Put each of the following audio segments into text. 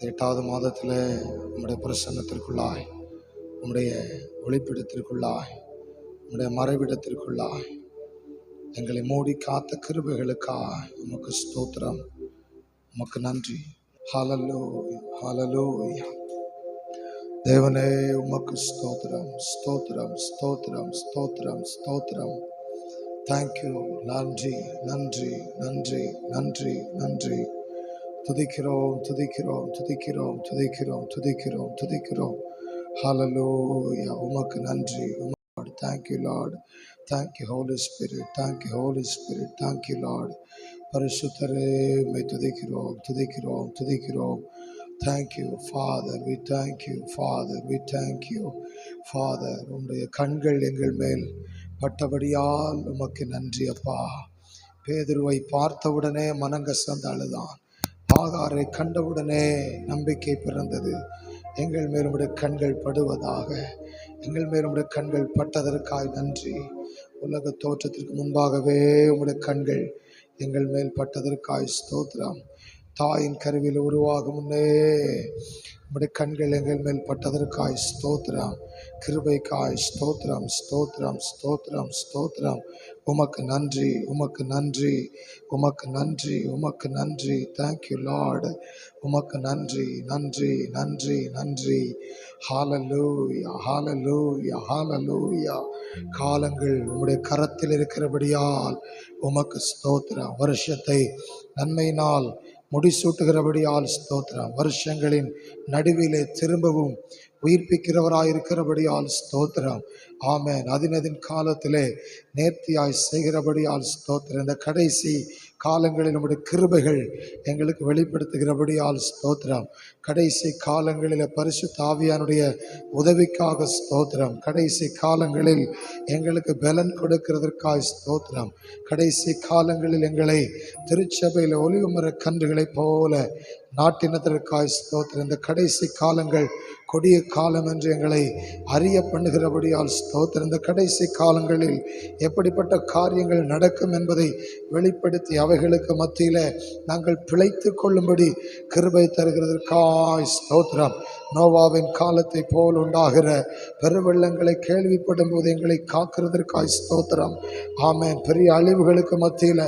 8வது மாதத்தில் உம்முடைய பிரசன்னத்திற்குள்ளாய், உம்முடைய ஒளிப்பிடத்திற்குள்ளாய், உம்முடைய மறைவிடத்திற்குள்ளாய் எங்களை மூடி காத்த கிருபைகளுக்காய் உமக்கு ஸ்தோத்திரம், உமக்கு நன்றி. ஹல்லேலூயா, ஹல்லேலூயா. தேவனே உமக்கு ஸ்தோத்திரம், ஸ்தோத்திரம், ஸ்தோத்திரம், ஸ்தோத்திரம், ஸ்தோத்திரம். தேங்க்யூ. நன்றி, நன்றி, நன்றி, நன்றி, நன்றி. துதிக்கிறோம், துதிக்கிறோம், துதிக்கிறோம், துதிக்கிறோம், துதிக்கிறோம், துதிக்கிறோம். ஹல்லேலூயா. உமக்கு நன்றி. Thank you, Lord. Thank you, Holy Spirit. Thank you, Holy Spirit. Thank you, Lord. பரிசுத்தரே மை துதிக்கிறோம், துதிக்கிறோம், துதிக்கிறோம். Thank you, Father. We thank you, Father. We thank you, Father. உம்முடைய கண்கள் எங்கள் மேல் பட்டபடியால் உமக்கு நன்றி அப்பா. பேதுருவை பார்த்தவுடனே மனங்கசந்து அழுதான். ஆகாரை கண்டவுடனே நம்பிக்கை பிறந்தது. எங்கள் மேல் உம்முடைய கண்கள் படுவதாக, எங்கள் மேல் உம்முடைய கண்கள் பட்டதற்காய் நன்றி. உலக தோற்றத்திற்கு முன்பாகவே உம்முடைய கண்கள் எங்கள் மேல் பட்டதற்காய் ஸ்தோத்திரம். தாயின் கருவில் உருவாகும் முன்னே உம்முடைய கண்கள் எங்கள் மேல் பட்டதற்காய் ஸ்தோத்திரம். கிருபைக்காய் ஸ்தோத்திரம், ஸ்தோத்திரம், ஸ்தோத்திரம், ஸ்தோத்திரம். உமக்கு நன்றி, உமக்கு நன்றி, உமக்கு நன்றி, உமக்கு நன்றி. Thank you Lord. உமக்கு நன்றி, நன்றி, நன்றி, நன்றி. ஹல்லேலூயா, ஹல்லேலூயா, ஹல்லேலூயா. காலங்கள் உம்முடைய கரத்தில் இருக்கிறபடியால் உமக்கு ஸ்தோத்திரம். வருஷத்தை நன்மையினால் முடிசூட்டுகிறபடியால் ஸ்தோத்திரம். வருஷங்களின் நடுவிலே திரும்பவும் உயிர்ப்பிக்கிறவராயிருக்கிறபடியால் ஸ்தோத்திரம். ஆமென். அதினதின் காலத்திலே நேர்த்தியாய் செய்கிறபடியால் ஸ்தோத்திரம். இந்த கடைசி காலங்களில் நம்முடைய கிருபைகள் எங்களுக்கு வெளிப்படுத்துகிறபடியால் ஸ்தோத்திரம். கடைசி காலங்களில் பரிசுத்த ஆவியானுடைய உதவிக்காக ஸ்தோத்திரம். கடைசி காலங்களில் எங்களுக்கு பலன் கொடுக்கிறதற்காக ஸ்தோத்திரம். கடைசி காலங்களில் எங்களை திருச்சபையில் ஒலிவுமர கன்றுகளைப் போல நாட்டினதற்காய் ஸ்தோத்திரம். இந்த கடைசி காலங்கள் கொடிய காலம் என்று எங்களை அறிய பண்ணுகிறபடியால் ஸ்தோத்திரம். இந்த கடைசி காலங்களில் எப்படிப்பட்ட காரியங்கள் நடக்கும் என்பதை வெளிப்படுத்தி அவைகளுக்கு மத்தியில் நாங்கள் பிழைத்து கொள்ளும்படி கிருபை தருகிறதற்காய் ஸ்தோத்திரம். நோவாவின் காலத்தை போல் உண்டாகிற பெருவெள்ளங்களை கேள்விப்படும் போது எங்களை காக்கிறதற்காய் ஸ்தோத்திரம். ஆமென். பெரிய அழிவுகளுக்கு மத்தியில்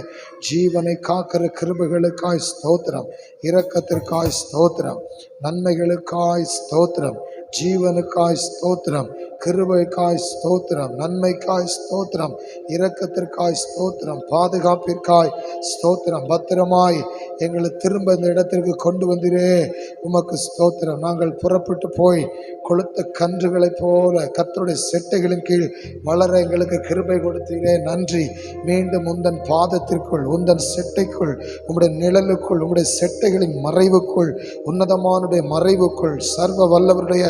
ஜீவனை காக்கிற கிருபைகளுக்காய் ஸ்தோத்திரம். இரக்கத்திற்காய் ஸ்தோத்திரம். நன்மைகளுக்காய் ஸ்தோத்திரம். ஜீவனுக்காய் ஸ்தோத்திரம். கிருபைக்காய் ஸ்தோத்திரம். நன்மைக்காய் ஸ்தோத்திரம். இரக்கத்திற்காய் ஸ்தோத்திரம். பாதுகாப்பிற்காய் ஸ்தோத்திரம். பத்திரமாய் எங்களை திரும்ப இந்த இடத்திற்கு கொண்டு வந்திரே உமக்கு ஸ்தோத்திரம். நாங்கள் புறப்பட்டு போய் கொளுத்த கன்றுகளைப் போல கர்த்தருடைய செட்டைகளின் கீழ் வளர எங்களுக்கு கிருபை கொடுத்தீரே நன்றி. மீண்டும் உந்தன் பாதத்திற்குள், உந்தன் செட்டைக்குள், உம்முடைய நிழலுக்குள், உம்முடைய செட்டைகளின் மறைவுக்குள், உன்னதமானுடைய மறைவுக்குள், சர்வ வல்லவருடைய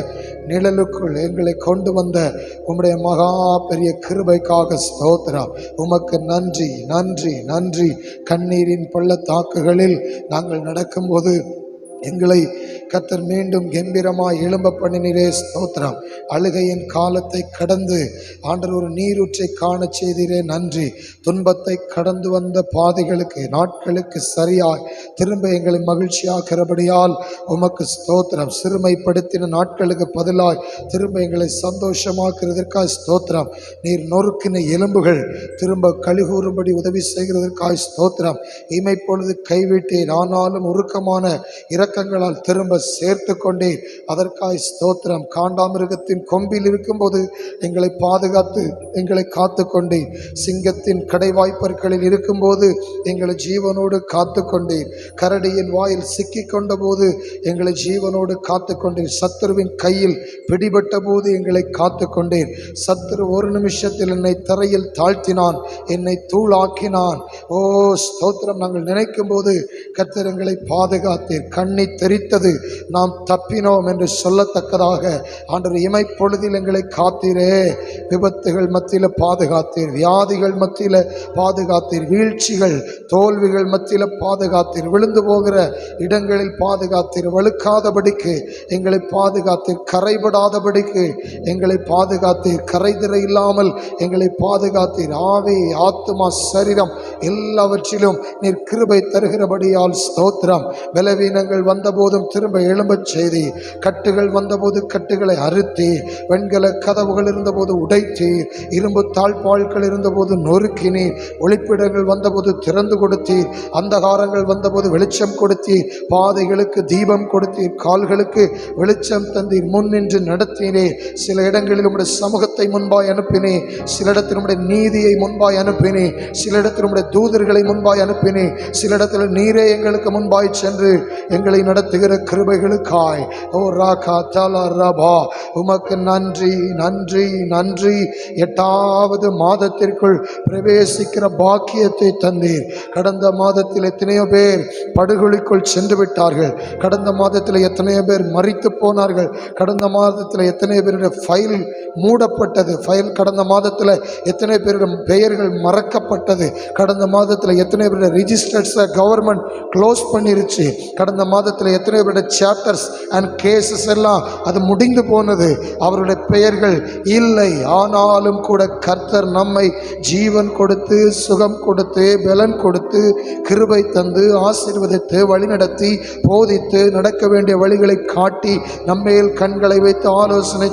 நிழலுக்குள் எங்களை கொண்டு வந்த உம்முடைய மகா பெரிய கிருபைக்காக ஸ்தோத்திரம். உமக்கு நன்றி, நன்றி, நன்றி. கண்ணீரின் பள்ளத்தாக்குகளில் நாங்கள் நடக்கும்போது எங்களை கர்த்தர் மீண்டும் கம்பீரமாய் எழும்ப பண்ணினீரே ஸ்தோத்திரம். அழுகையின் காலத்தை கடந்து ஆண்டவர் ஒரு நீரூற்றை காண செய்தீரே நன்றி. துன்பத்தை கடந்து வந்த பாதைகளுக்கு, நாட்களுக்கு சரியாய் திரும்ப எங்களை மகிழ்ச்சியாக்கிறபடியால் உமக்கு ஸ்தோத்திரம். சிறுமைப்படுத்தின நாட்களுக்கு பதிலாய் திரும்ப எங்களை சந்தோஷமாக்குறதற்காய் ஸ்தோத்திரம். நீர் நொறுக்கின எலும்புகள் திரும்ப கழிகூறும்படி உதவி செய்கிறதற்காய் ஸ்தோத்திரம். இமைப்பொழுது கைவிட்டேன், ஆனாலும் உருக்கமான இரக்கங்களால் திரும்ப சேர்த்து கொண்டேன், அதற்காய் ஸ்தோத்திரம். காண்டாமிருகத்தின் கொம்பில் இருக்கும்போது எங்களை பாதுகாத்து எங்களை காத்து கொண்டேன். சிங்கத்தின் கடைவாய்ப்பற்களில் இருக்கும்போது எங்களை ஜீவனோடு காத்து கொண்டேன். கரடியின் வாயில் சிக்கி கொண்ட போது எங்களை ஜீவனோடு காத்து கொண்டேன். சத்துருவின் கையில் பிடிபட்ட போது எங்களை காத்து கொண்டேன். சத்துரு ஒரு நிமிஷத்தில் என்னை தரையில் தாழ்த்தினான், என்னை தூளாக்கினான். ஓ ஸ்தோத்திரம். நாங்கள் நினைக்கும் போது கர்த்தர் எங்களை பாதுகாத்தீர். கண்ணி தெரித்தது, நாம் தப்பினோம் என்று சொல்லத்தக்கதாக ஆண்டவர் இமைப்பொழுதில் எங்களை காத்தீரே. விபத்துகள் மத்தியில் பாதுகாத்தீர், வியாதிகள் மத்தியில் பாதுகாத்தீர், வீழ்ச்சிகள் தோல்விகள் மத்தியில் பாதுகாத்தீர், விழுந்து போகிற இடங்களில் பாதுகாத்தீர், வழுக்காதபடிக்கு எங்களை பாதுகாத்தீர், கரைபடாதபடிக்கு எங்களை பாதுகாத்தீர், கரைதிரை இல்லாமல் எங்களை பாதுகாத்தீர். ஆவி, ஆத்துமா, சரீரம் எல்லாவற்றிலும் நீர் கிருபை தருகிறபடியால் ஸ்தோத்திரம். பலவீனங்கள் வந்தபோதும் திரும்ப திரும்ப எழும்பச் செய்தி. கட்டுகள் வந்தபோது கட்டுகளை அறுத்தி, வெண்கல கதவுகள் இருந்தபோது உடைத்தீர், இரும்பு தாழ்பாள்கள் இருந்தபோது நொறுக்கினீர், ஒளிப்பிடங்கள் வந்தபோது திறந்து கொடுத்தீர், அந்தகாரங்கள் வந்தபோது வெளிச்சம் கொடுத்தீர், பாதைகளுக்கு தீபம் கொடுத்தீர், கால்களுக்கு வெளிச்சம் தந்தீர், முன் நின்று நடத்தினே. சில இடங்களில் உம்முடைய சமூகத்தை முன்பாய் அனுப்பினே, சில இடத்தில் உம்முடைய நீதியை முன்பாய் அனுப்பினே, சில இடத்தில் உம்முடைய தூதர்களை முன்பாய் அனுப்பினே, சில இடத்தில் நீரே எங்களுக்கு முன்பாய் சென்று எங்களை நடத்துகிற கிருபைகளுக்காய் ஓ ராகா தலா ரபா உமக்கு நன்றி நன்றி நன்றி. 8வது மாதத்திற்குள் பிரவேசிக்கிற பாக்கியத்தை தந்தீர். கடந்த மாதத்தில் எத்தனையோ பேர் படுகொலிக்குள் சென்று விட்டார்கள். கடந்த மாதத்தில் எத்தனையோ பேர் மரித்து போனார்கள். கடந்த மாதத்தில் எத்தனை பேருடைய ஃபைல் மூடப்பட்டது. கடந்த மாதத்தில் எத்தனை பேருடைய பெயர்கள் மறக்கப்பட்டது. கடந்த மாதத்தில் எத்தனை பேருடைய ரிஜிஸ்டர்ஸை கவர்மெண்ட் க்ளோஸ் பண்ணிருச்சு. கடந்த மாதத்தில் எத்தனை பேருடைய சாப்டர்ஸ் அண்ட் கேசஸ் எல்லாம் அது முடிந்து போனது. அவருடைய பெயர்கள் இல்லை. ஆனாலும் கூட கர்த்தர் நம்மை ஜீவன் கொடுத்து, சுகம் கொடுத்து, பலன் கொடுத்து, கிருபை தந்து, ஆசீர்வதித்து, வழிநடத்தி, போதித்து, நடக்க வேண்டிய வழிகளை காட்டி, நம்மேல் கண்களை வைத்து ஆலோசனை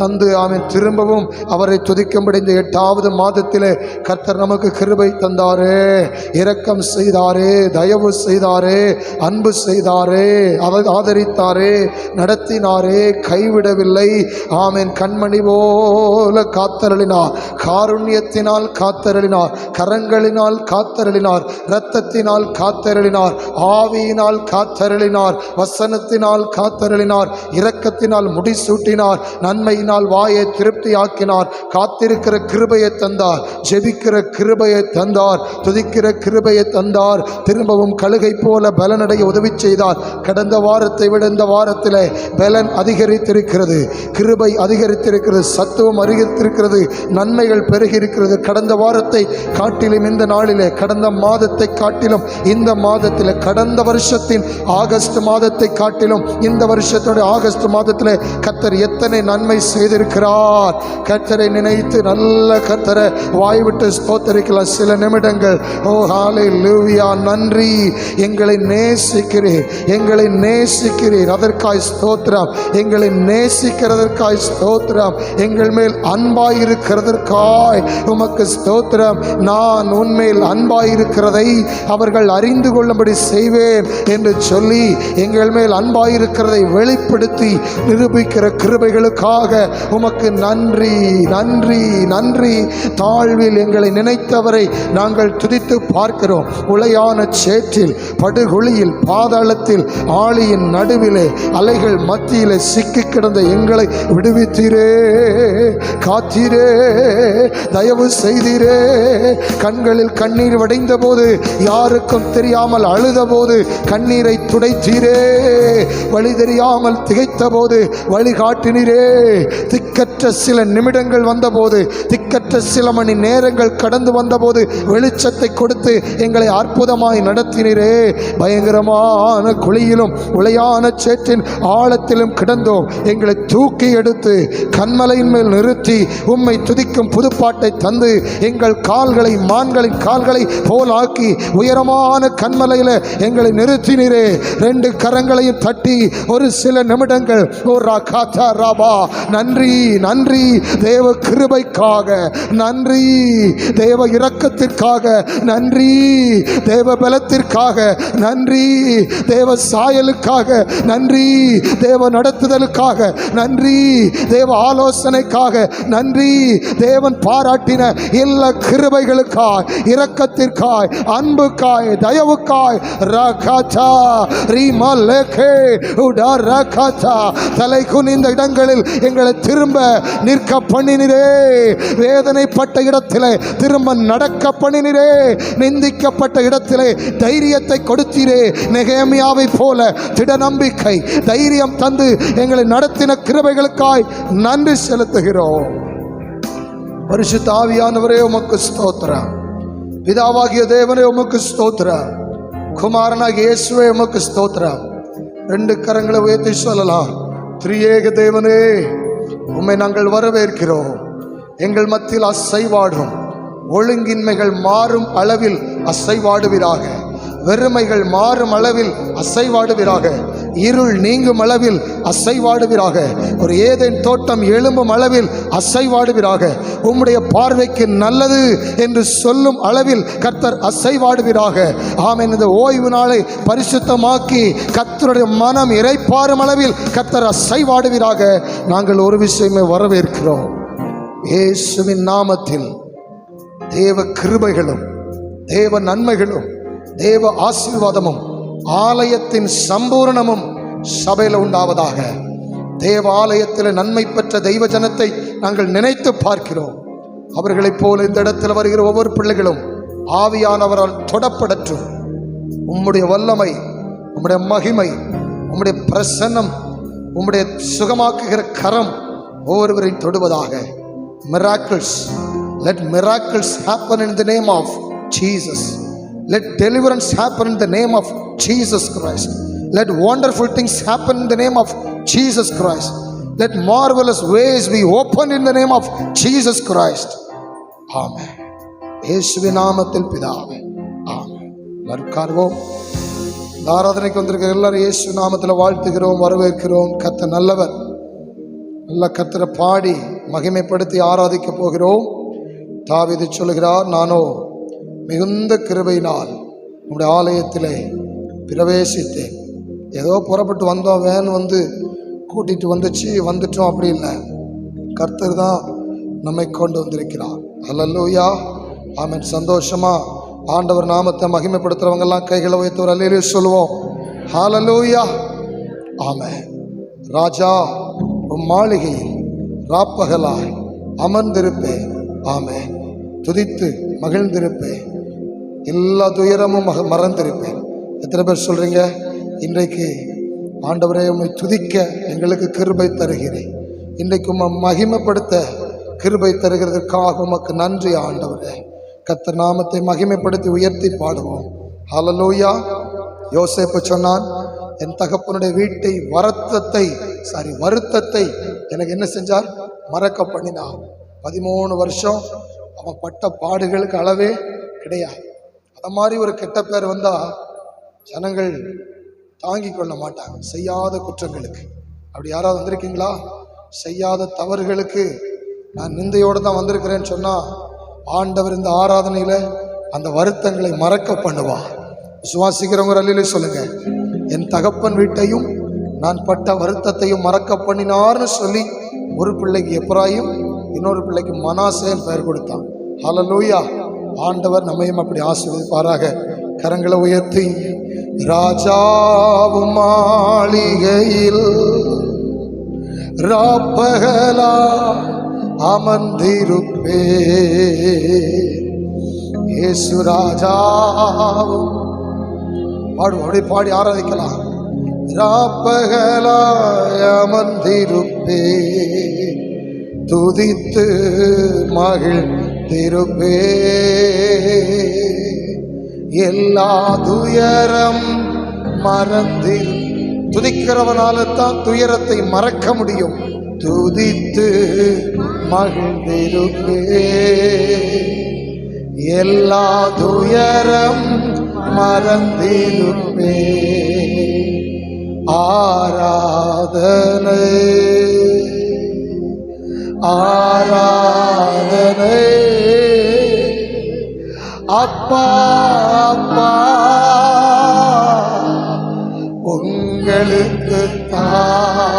தந்து ஆமென் திரும்பவும் அவரை துதிக்கும்படி இந்த 8வது மாதத்திலே கர்த்தர் நமக்கு கிருபை தந்தாரே, இரக்கம் செய்தாரே, தயவு செய்தாரே, அன்பு செய்தாரே, ஆதரித்தாரே, நடத்தினாரே, கைவிடவில்லை. ஆமென் கண்மணி போல காத்தருளினார், காருண்யத்தினால் காத்தருளினார், கரங்களினால் காத்தருளினார், இரத்தத்தினால் காத்தருளினார், ஆவியினால் காத்தருளினார், வசனத்தினால் காத்தருளினார், இரக்கத்தினால் முடிசூட்டினார், நன்மையினால் வாயை திருப்தி ஆக்கினார், காத்திருக்கிற கிருபையை தந்தார், ஜெபிக்கிற கிருபையை தந்தார், துதிக்கிற கிருபையை தந்தார், திரும்பவும் கழுகை போல பலனடைய உதவி செய்தார். கடந்த வாரத்தை விட இந்த வாரத்தில் பலன் அதிகரித்திருக்கிறது, கிருபை அதிகரித்திருக்கிறது, சத்துவம் அதிகரித்திருக்கிறது, நன்மைகள் பெருகி இருக்கிறது. கடந்த வாரத்தை காட்டிலும் இந்த நாளிலே, கடந்த மாதத்தை காட்டிலும் இந்த மாதத்தில், கடந்த வருஷத்தின் ஆகஸ்ட் மாதத்தை காட்டிலும் இந்த வருஷத்தோட ஆகஸ்ட் மாதத்தில் கர்த்தர் எத்தனை நன்மை செய்திருக்கிறார். கர்த்தரை நினைத்து நல்ல கர்த்தரை வாய்விட்டு ஸ்தோத்தரிக்கலாம் சில நிமிடங்கள். ஓ ஹல்லேலூயா, நன்றி. எங்களை நேசிக்கிறீர், எங்களை நேசிக்கிறீர், அதற்காய் ஸ்தோத்திரம். எங்களை நேசிக்கிறதற்காய் ஸ்தோத்திரம். எங்கள் மேல் அன்பாயிருக்கிறதற்காய் உமக்கு ஸ்தோத்திரம். நான் உன்மேல் அன்பாயிருக்கிறதை அவர்கள் அறிந்து கொள்ளும்படி செய்வேன் என்று சொல்லி எங்கள் மேல் அன்பாயிருக்கிறதை வெளிப்படுத்தி நிரூபிக்கிற கிருபைகளுக்காக உமக்கு நன்றி நன்றி நன்றி. தாழ்வில் எங்களை நினைத்தவரை நாங்கள் துதித்து பார்க்கிறோம். உளையான சேற்றில், படுகொலியில், பாதாளத்தில், ஆழியின் நடுவிலே, அலைகள் மத்தியிலே சிக்கி கிடந்த எங்களை விடுவித்தீரே, காத்தீரே, தயவு செய்தீரே. கண்களில் கண்ணீர் வடைந்த போது, யாருக்கும் தெரியாமல் அழுத போது கண்ணீரை துடைத்தீரே, வழி தெரியாமல் திகைத்த போது வழிகாட்டினீரே. திக்கற்ற சில நிமிடங்கள் வந்தபோது, திக்கற்ற சில மணி நேரங்கள் கடந்து வந்தபோது வெளிச்சத்தை கொடுத்து எங்களை அற்புதமாய் நடத்தினீரே. பயங்கரமான குழியிலும் உளையான சேற்றின் ஆழத்திலும் கிடந்தோம். எங்களை தூக்கி எடுத்து கண்மலையின் மேல் நிறுத்தி உம்மை துதிக்கும் புதுப்பாட்டை தந்து எங்கள் கால்களை மான்களின் கால்களை போலாக்கி உயரமான கண்மலையில் எங்களை நிறுத்தினீரே. 2 கரங்களையும் தட்டி ஒரு சில நிமிடங்கள் நன்றி நன்றி. தேவ கிருபைக்காக நன்றி, தேவ இரக்கத்திற்காக நன்றி, தேவ பலத்திற்காக நன்றி, தேவ சாயலுக்காக நன்றி, தேவ நடத்துதலுக்காக நன்றி, தேவ ஆலோசனைக்காக நன்றி, தேவன் பாராட்டின எல்லா கிருபைகளுக்காய், இரக்கத்திற்காய், அன்புக்காய், தயவுக்காய் ரகதா ரிமலேகே உடா ரகதா. தலை குனிந்த இடங்களில் எங்களை திரும்ப நிற்க பண்ணினீரே. வேதனைப்பட்ட இடத்திலே திரும்ப நடக்க பண்ணினீரே. நிந்திக்கப்பட்ட இடத்திலே தைரியத்தை கொடுத்தீரே. நெகேமியாவை போல திட நம்பிக்கை, தைரியம் தந்து எங்களை நடத்தின கிருபைகளுக்காய் நன்றி செலுத்துகிறோம். பரிசுத்த ஆவியானவரே உமக்கு ஸ்தோத்திரம். பிதாவாகிய தேவனே உமக்கு ஸ்தோத்திரம். குமாரனாகிய இயேசுவே உமக்கு ஸ்தோத்திரம். 2 கரங்களை உயர்த்தி சொல்லலாம். திரியேக தேவனே, உம்மை நாங்கள் வரவேற்கிறோம். எங்கள் மத்தியில் அசைவாடும், ஒழுங்கின்மைகள் மாறும் அளவில் அசைவாடுவீராக. வெறுமைகள் மாறும் அளவில் அசைவாடுவீராக. இருள் நீங்கும் அளவில் அசைவாடுவீராக. ஒரு ஏதேன் தோட்டம் எழும்பும் அளவில் அசைவாடுவீராக. உம்முடைய பார்வைக்கு நல்லது என்று சொல்லும் அளவில் கர்த்தர் அசைவாடுவீராக. ஆமென். இந்த ஓய்வு நாளை பரிசுத்தமாக்கி கர்த்தருடைய மனம் இறைப்பாரும் அளவில் கர்த்தர் அசைவாடுவீராக. நாங்கள் ஒரு விஷயமே வரவேற்கிறோம். இயேசுவின் நாமத்தில் தேவ கிருபைகளும் தேவ நன்மைகளும் தேவ ஆசீர்வாதமும் ஆலயத்தின் சம்பூரணமும் சபையில் உண்டாவதாக. தேவ ஆலயத்தில் நன்மை பெற்ற தெய்வ ஜனத்தை நாங்கள் நினைத்து பார்க்கிறோம். அவர்களைப் போல இந்த இடத்தில் வருகிற ஒவ்வொரு பிள்ளைகளும் ஆவியானவரால் தொடப்படற்றும். உம்முடைய வல்லமை, உம்முடைய மகிமை, உம்முடைய பிரசன்னம், உம்முடைய சுகமாக்குகிற கரம் ஒவ்வொருவரையும் தொடுவதாக. Miracles, let miracles happen in the name of Jesus. Let deliverance happen in the name of Jesus Christ. Let wonderful things happen in the name of Jesus Christ. Let marvelous ways be opened in the name of Jesus Christ. Amen. இயேசுவின் நாமத்தில் பிதாவே, ஆமென். உட்கார்வோம். ஆராதனைக்கு வந்திருக்கிற எல்லாரும் இயேசு நாமத்தில் வாழ்த்துகிறோம், வரவேற்கிறோம். கர்த்தர் நல்லவர். நல்ல கர்த்தரை பாடி மகிமைப்படுத்தி ஆராதிக்க போகிறோம். தாவீது சொல்லுகிறார், நானோ மிகுந்த கிருபையினால் உங்களுடைய ஆலயத்திலே பிரவேசித்தேன். ஏதோ புறப்பட்டு வந்தோம், வேன் வந்து கூட்டிகிட்டு வந்துட்டோம், அப்படி இல்லை. கர்த்தர் தான் நம்மை கொண்டு வந்திருக்கிறார். அல்லேலூயா, ஆமென். சந்தோஷமா ஆண்டவர் நாமத்தை மகிமைப்படுத்துறவங்கெல்லாம் கைகளை உயர்த்தி ஒரு அல்லேலூயா சொல்லுவோம். ஹல்லேலூயா, ஆமென். ராஜா உம் மாளிகையில் ராப்பகலாய் அமர்ந்திருப்பேன். ஆமென். துதித்து மகிழ்ந்திருப்பேன். எல்லா துயரமும் மறந்திருப்பேன். எத்தனை பேர் சொல்றீங்க, இன்றைக்கு ஆண்டவரே உம்மை துதிக்க எங்களுக்கு கிருபை தருகிறேன், இன்றைக்கு உம்மை மகிமைப்படுத்த கிருபை தருகிறதுக்காக உமக்கு நன்றி ஆண்டவரே. கர்த்தர் நாமத்தை மகிமைப்படுத்தி உயர்த்தி பாடுவோம். ஹல்லேலூயா. யோசேப்பு சொன்னான், என் தகப்பனுடைய வீட்டை வருத்தத்தை எனக்கு என்ன செஞ்சார், மறக்க பண்ணினார். 13 வருஷம் அவன் பட்ட பாடுகளுக்கு அளவே கிடையாது. அத மாதிரி ஒரு கெட்ட பேர் வந்தா ஜனங்கள் தாங்கிக் கொள்ள மாட்டாங்க, செய்யாத குற்றங்களுக்கு. அப்படி யாராவது வந்திருக்கீங்களா? செய்யாத தவறுகளுக்கு நான் நிந்தையோடு தான் வந்திருக்கிறேன்னு சொன்னா ஆண்டவர் இந்த ஆராதனையில அந்த வருத்தங்களை மறக்க பண்ணுவார். விசுவாசிக்கிறவங்க அல்லேலூயா சொல்லுங்க. என் தகப்பன் வீட்டையும் நான் பட்ட வருத்தத்தையும் மறக்க பண்ணினார்னு சொல்லி ஒரு பிள்ளைக்கு எப்ராயிம், இன்னொரு பிள்ளைக்கு மனாசேன்னு பெயர் கொடுத்தான். ஹல்லேலூயா. ஆண்டவர் நம்மையும் அப்படி ஆசீர்வதிப்பாராக. கரங்களை உயர்த்தி, ராஜாவும் மாளிகையில் ராப்பகலா அமர்ந்திருப்பே, இயேசு ராஜாவும் பாடி பாடி ஆராதிக்கலாம். ராப்பகலாய் அமர்ந்திருப்பே, துதித்து மகிழ்ந்திருப்பே, எல்லா துயரம் மறந்திரு. துதிக்கிறவனால தான் துயரத்தை மறக்க முடியும். துதித்து மகிழ்ந்திருப்பே, எல்லா துயரம் மறந்திருப்பே, ஆராதனை ஆராதனை அப்பா அப்பா உங்களுக்கு தான்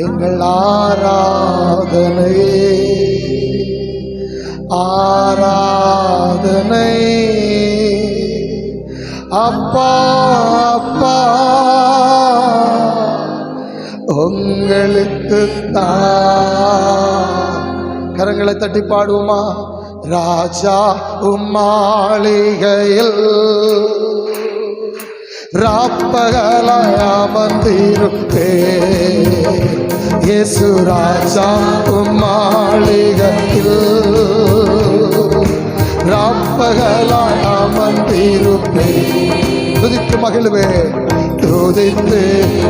எங்கள் ஆராதனை ஆராதனை அப்பா அப்பா உங்களுக்கு தான். கரங்களை தட்டி பாடுவோமா? ராஜா மாளிகையில் ராப்பகலாய் அமர்ந்திருப்பே, இயேசு ராஜா மாளிகையில் ராப்பகலாய் அமர்ந்திருப்பே, துதித்து மகிழ்வே, துதித்து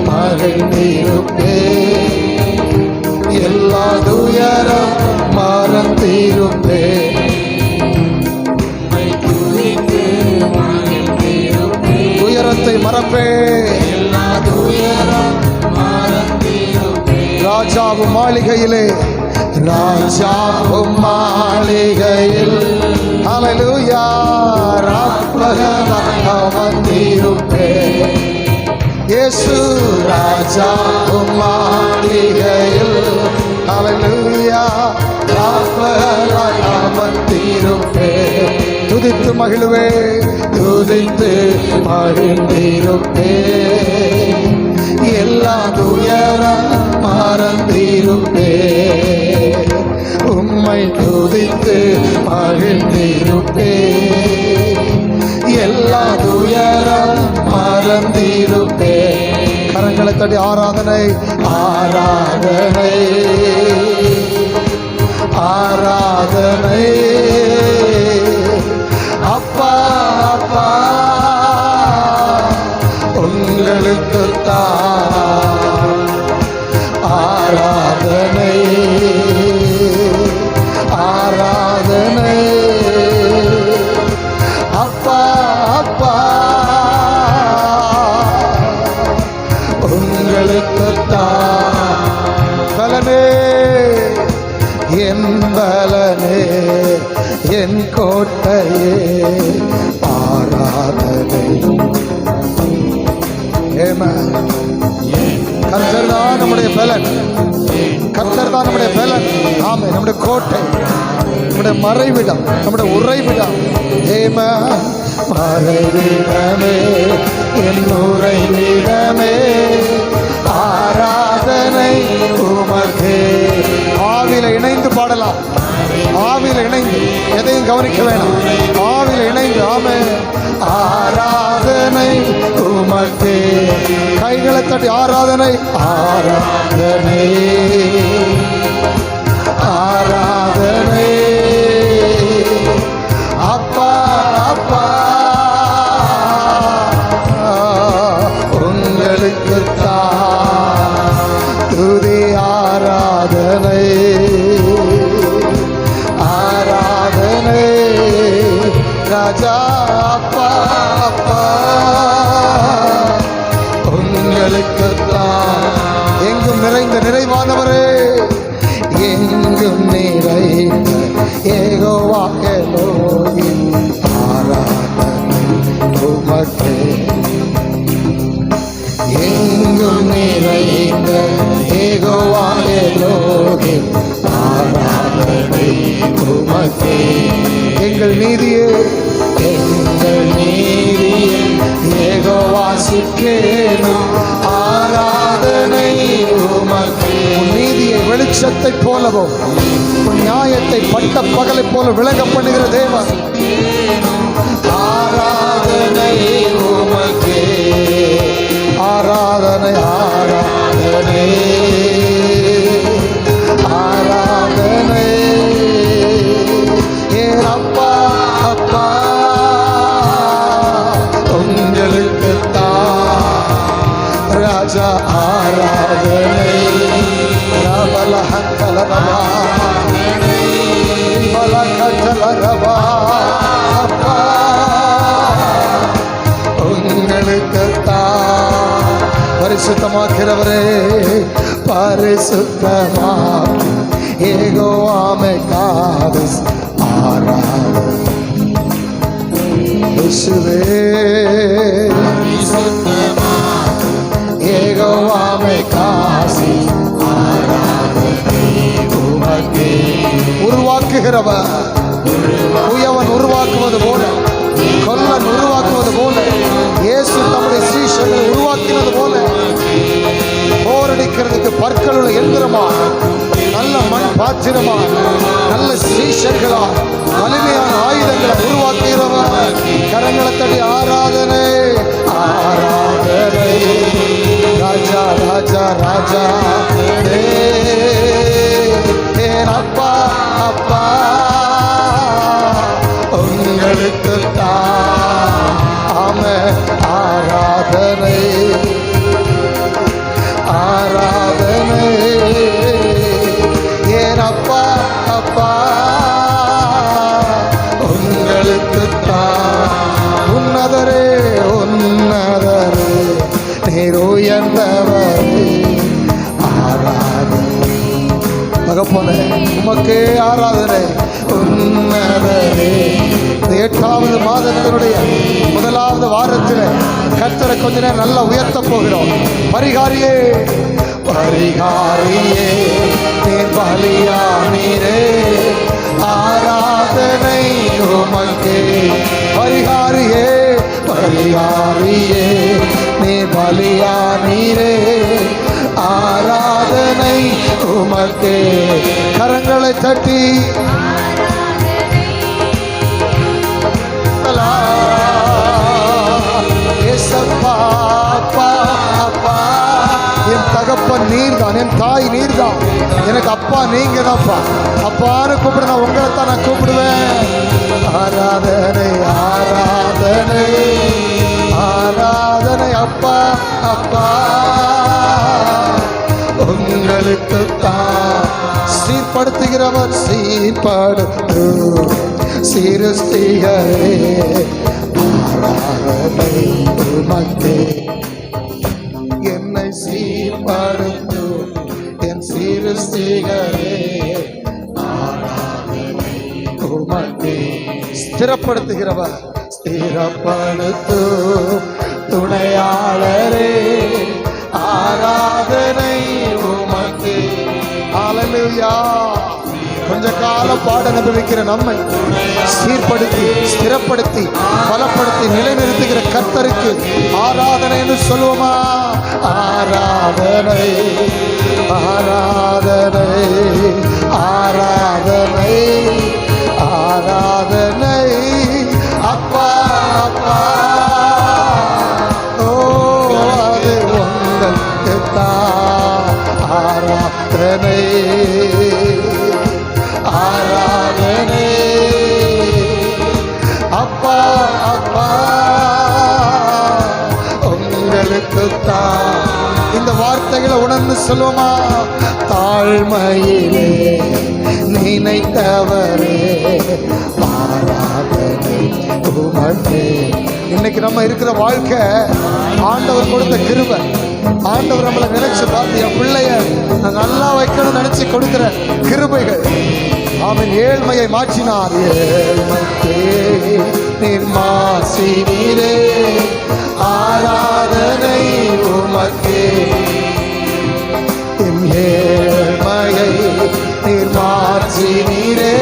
மகிழ்ந்திருப்பே, எல்லா துயரம் மறந்திருப்பே, துதித்து மறப்பேன். ராஜாவும் மாளிகையிலே, ராஜாவும் மாளிகையில் ஹல்லேலூயா ராப்பகலாக வந்திருப்பேன். இயேசு ராஜாவும் மாளிகையில் ஹல்லேலூயா ராப்பகலாக வந்திருப்பேன். துதித்து மகிழ்வே, துதித்து மகிழ்ந்திருப்பேன். எல்லா துயரம் மறந்திருப்பேன். உம்மை துதித்து மகிழ்ந்திருப்பேன். எல்லா துயரம் மறந்திருப்பேன். கரங்களை தட்டி ஆராதனை, ஆராதனை, ஆராதனை. அப்பா அப்பா உங்களுக்குத்தான் ஆராதனை, ஆராதனை. அப்பா அப்பா உங்களுக்குத்தான். பலனே என் பலனே, என் கோட்டையே, ஆராதனை. கர்த்தர் தான் நம்முடைய பலன், கர்த்தர் தான் நம்முடைய பலன். ஆமே, நம்முடைய கோட்டை, நம்முடைய மறைவிடம், நம்முடைய உறைவிடம். மறைவிடமே, என் உறைவிடமே, ஆராதனை உமக்கே. ஆவில இணைந்து பாடலாம், ஆவில இணைந்து, எதையும் கவனிக்க வேணாம், ஆவில இணைந்து. ஆமே, ஆராதனை உமக்கே. கைகளை தட்டி ஆராதனை, ஆராதனை, ஆராதனை. அப்பா அப்பா உங்களுக்குத்தான் துதி ஆராதனை, ஆராதனை. ராஜா அப்பா அப்பா உங்களுக்குத்தான். எங்கும் நிறைந்த நிறைவானவரே, எங்கும் நிறைந்த யெகோவா எலோஹிம், ஆராதனை உமக்கே. எங்கும் நிறைந்த யெகோவா எலோஹிம், ஆராதனை உமக்கே. எங்கள் நீதியே, எங்கள் நீதியே யெகோவா சிக்கேனும், ஆராதனை உமக்கே. நீதியை வெளிச்சத்தை போலவும், நியாயத்தை பட்ட பகலை போல விளங்க பண்ணுகிற தேவன். ஆராதனை உமக்கே, ஆராதனை, ஆராதனை, ஆராதனை. ஏன் அப்பா அப்பா உங்களுக்குத்தான் ராஜா ஆராதனை. ரபலஹங்கலரபா பலகஜலரபா. அப்பா உங்களுக்குத்தான். பரிசுத்தமாக்கிறவரே, பரிசுத்தமாக்கி யெகோவாமே காதஸ், ஆராதனை. இயேசுவே யெகோவாமே காசி, ஆராதனை உமக்கே. உருவாக்குகிறவர், உயவன் உருவாக்குவது போல, கொல்லன் உருவாக்குவது போல, இயேசு தம்முடைய சீஷர்களை உருவாக்கினது போல, போரடிக்கிறதுக்கு பற்கள் உள்ள எந்திரமா, நல்ல மண் பாத்திரமா, நல்ல சீஷர்களா, வலிமையான ஆயுதங்களை உருவாக்குகிறவர். கரங்களை தட்டி ஆராதனை, ஆராதனை. ராஜா ராஜா ராஜா, அப்பா அப்பா உங்களுக்குத்தான். ஆமே, ஆராதனை, ஆராதனை. ஏன் அப்பா அப்பா உங்களுக்குத்தான். உன்னதரே, உன்னதரே நீர் உயர்ந்தவரே ஆராதனை. தகப்பனே உமக்கே ஆராதனை. உன்னதரே. இந்த 8வது மாதத்தினுடைய 1வது வாரத்தில் கர்த்தரை கொஞ்ச நேரம் நல்லா உயர்த்த போகிறோம். பரிகாரியே பரிகாரியே நீர் பலியானீரே ஆராதனை உமக்கே. பரிகாரியே பரிகாரியே நீர் பலியானீரே ஆராதனை உமக்கே. கரங்களை தட்டி என் தகப்பன் நீர்தான், என் தாய் நீர்தான், எனக்கு அப்பா நீங்க தான்ப்பா. அப்பான்னு கூப்பிடு, நான் உங்களை தான் நான் கூப்பிடுவேன். ஆராதனை ஆராதனை ஆராதனை அப்பா அப்பா உங்களுக்கு தான். சீர்படுத்துகிறவர் சீர்படுத்து சிருஷ்டிகரே ஆராதனை உமக்கே. என்னை சீர்படுத்து என் சிருஷ்டிகரே ஆராதனை உமக்கே. ஸ்திரப்படுத்துகிறவர் ஸ்திரப்படுத்து துணையாளரே ஆராதனை உமக்கே. ஹல்லேலூயா. கொஞ்ச காலம் பாட அனுபவிக்கிற நம்மை சீர்படுத்தி ஸ்திரப்படுத்தி பலப்படுத்தி நிலைநிறுத்துகிற கர்த்தருக்கு ஆராதனை என்று சொல்லுவோமா? ஆராதனை ஆராதனை ஆராதனை ஆராதனை அப்பா அப்பா. ஓ அது உங்களுக்கு தான் ஆராதனை ஆராதனை அப்பா அப்பா உங்களுக்கு தான். இந்த வார்த்தைகளை உணர்ந்து சொல்லுவோமா? தாழ்மையிலே நினைத்தவரே ஆராதனை உமக்கே. இன்னைக்கு நம்ம இருக்கிற வாழ்க்கை ஆண்டவர் கொடுத்த கிருபை. ஆண்டவர் நம்மளை நினைச்சு பார்த்து என் பிள்ளைய நான் நல்லா வைக்கணும்னு நினைச்சு கொடுக்கிற கிருபைகள். அவன் ஏழ்மையை மாற்றினார். ஏழ்மைக்கே நீர் மாசினீரே ஆராதனை உமக்கே. என் ஏழ்மையை நீர் மாற்றினீரே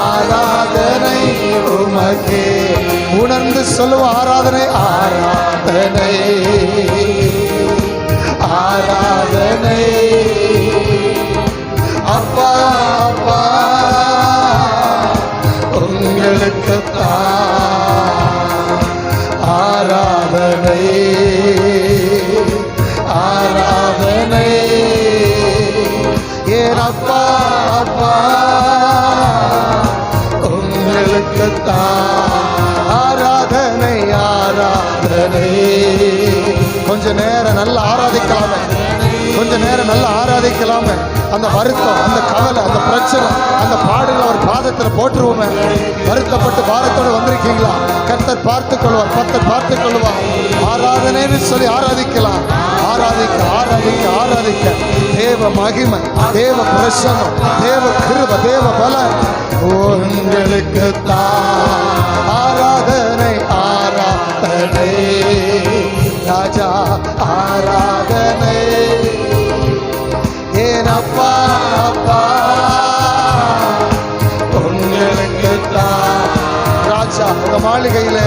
ஆராதனை உமக்கே. உணர்ந்து சொல்லுவோம் ஆராதனை ஆராதனை ஆராதனை அப்பா அப்பா உங்களுக்கு தான் ஆராதனை ஆராதனை. ஏன் அப்பா அப்பா உங்களுக்கு தான் ஆராதனை ஆராதனை. கொஞ்ச நேரம் நல்லா ஆராதிக்கலாமே, கொஞ்ச நேரம் நல்லா ஆராதிக்கலாமே. அந்த வருத்தம், அந்த கவலை, அந்த பிரச்சனை, அந்த பாடுகளை ஒரு பாதத்தில் போட்டுருவோமே. வருத்தப்பட்டு பாரத்தோடு வந்திருக்கீங்களா? கர்த்தர் பார்த்துக் கொள்வார், கர்த்தர் பார்த்துக் கொள்வார். ஆராதனைன்னு சொல்லி ஆராதிக்கலாம். ஆராதிக்க ஆராதிக்க ஆராதிக்க தேவ மகிமை, தேவ பிரசன்னம், தேவ கிருபை, தேவ பலன் உங்களுக்கு தான் ஆராதனை ஆராதனை ராஜா ஆராதனை. ஏன் அப்பா அப்பா உங்களுக்கு தான். ராஜா உங்க மாளிகையில,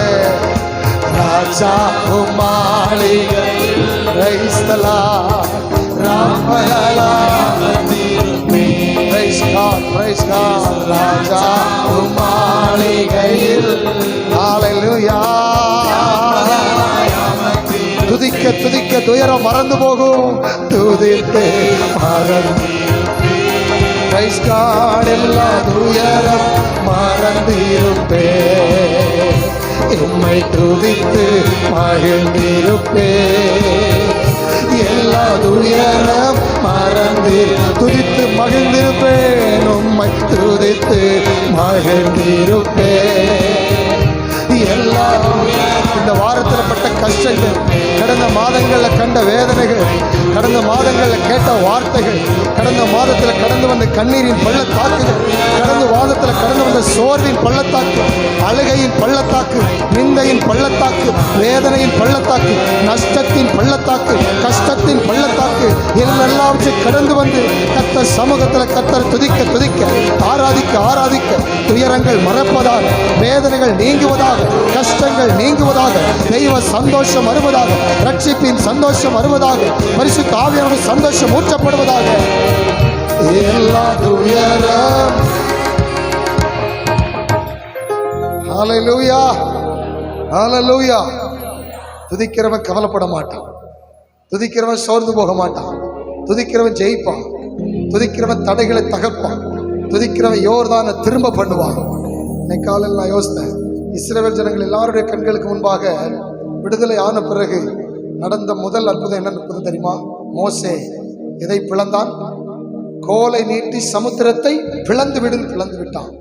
ராஜா மாளிகையில் ரைஸ்தலா ராமலலா பிரைஸ் காட் ராஜா மாளிகையில். ஹல்லேலூயா. துதிக்க துதிக்க துயரம் மறந்து போகும். துதித்து மறந்து பிரைஸ் காட் எல்லா துயரம் மறந்திருப்பே. உம்மை துதித்து மகிழ்ந்திருப்பே. எல்லா துயரம் மறந்து துதித்து மகிழ்ந்திருப்பேன். உம்மை துதித்து மகிழ்ந்திருப்பேன். எல்லாம் இந்த வாரத்தில் பட்ட கஷ்டங்கள், கடந்த மாதங்களில் கண்ட வேதனைகள், கடந்த மாதங்களில் கேட்ட வார்த்தைகள், கடந்த மாதத்தில் கடந்து வந்த கண்ணீரின் பள்ளத்தாக்குகள், கடந்த மாதத்தில் கடந்து வந்த சோர்வின் பள்ளத்தாக்கு, அழுகையின் பள்ளத்தாக்கு, நிந்தையின் பள்ளத்தாக்கு, வேதனையின் பள்ளத்தாக்கு, நஷ்டத்தின் பள்ளத்தாக்கு, கஷ்டத்தின் பள்ளத்தாக்கு எல்லாவற்றையும் கடந்து வந்து கர்த்தர் சமூகத்தில் கர்த்தர் துதிக்க துதிக்க, ஆராதிக்க ஆராதிக்க, துயரங்கள் மறப்பதாக, வேதனைகள் நீங்குவதாக, கஷ்டங்கள் நீங்குவதாக, தெய்வ சந்தோஷம் வருவதாக, ரட்சிப்பின் சந்தோஷம் வருவதாக, பரிசுத்த ஆவியானவருடைய சந்தோஷம் ஊற்றப்படுவதாக. எல்லா துயரம் ஹல்லேலூயா ஹல்லேலூயா. துதிக்கிறவன் கவலைப்பட மாட்டான், துதிக்கிறவன் சோர்ந்து போக மாட்டான், துதிக்கிறவன் ஜெயிப்பான், துதிக்கிறவன் தடைகளை தகர்ப்பான், துதிக்கிறவன் யோர்தானை திரும்ப பண்ணுவான். இன்னைக்கு காலையில் நான் யோசித்தேன், இஸ்ரவேல் ஜனங்கள் எல்லாருடைய கண்களுக்கு முன்பாக விடுதலை ஆன பிறகு நடந்த முதல் அற்புதம் என்ன அற்புதம் தெரியுமா? மோசே எதை பிளந்தான்? கோலை நீட்டி சமுத்திரத்தை பிளந்து விட்டான்.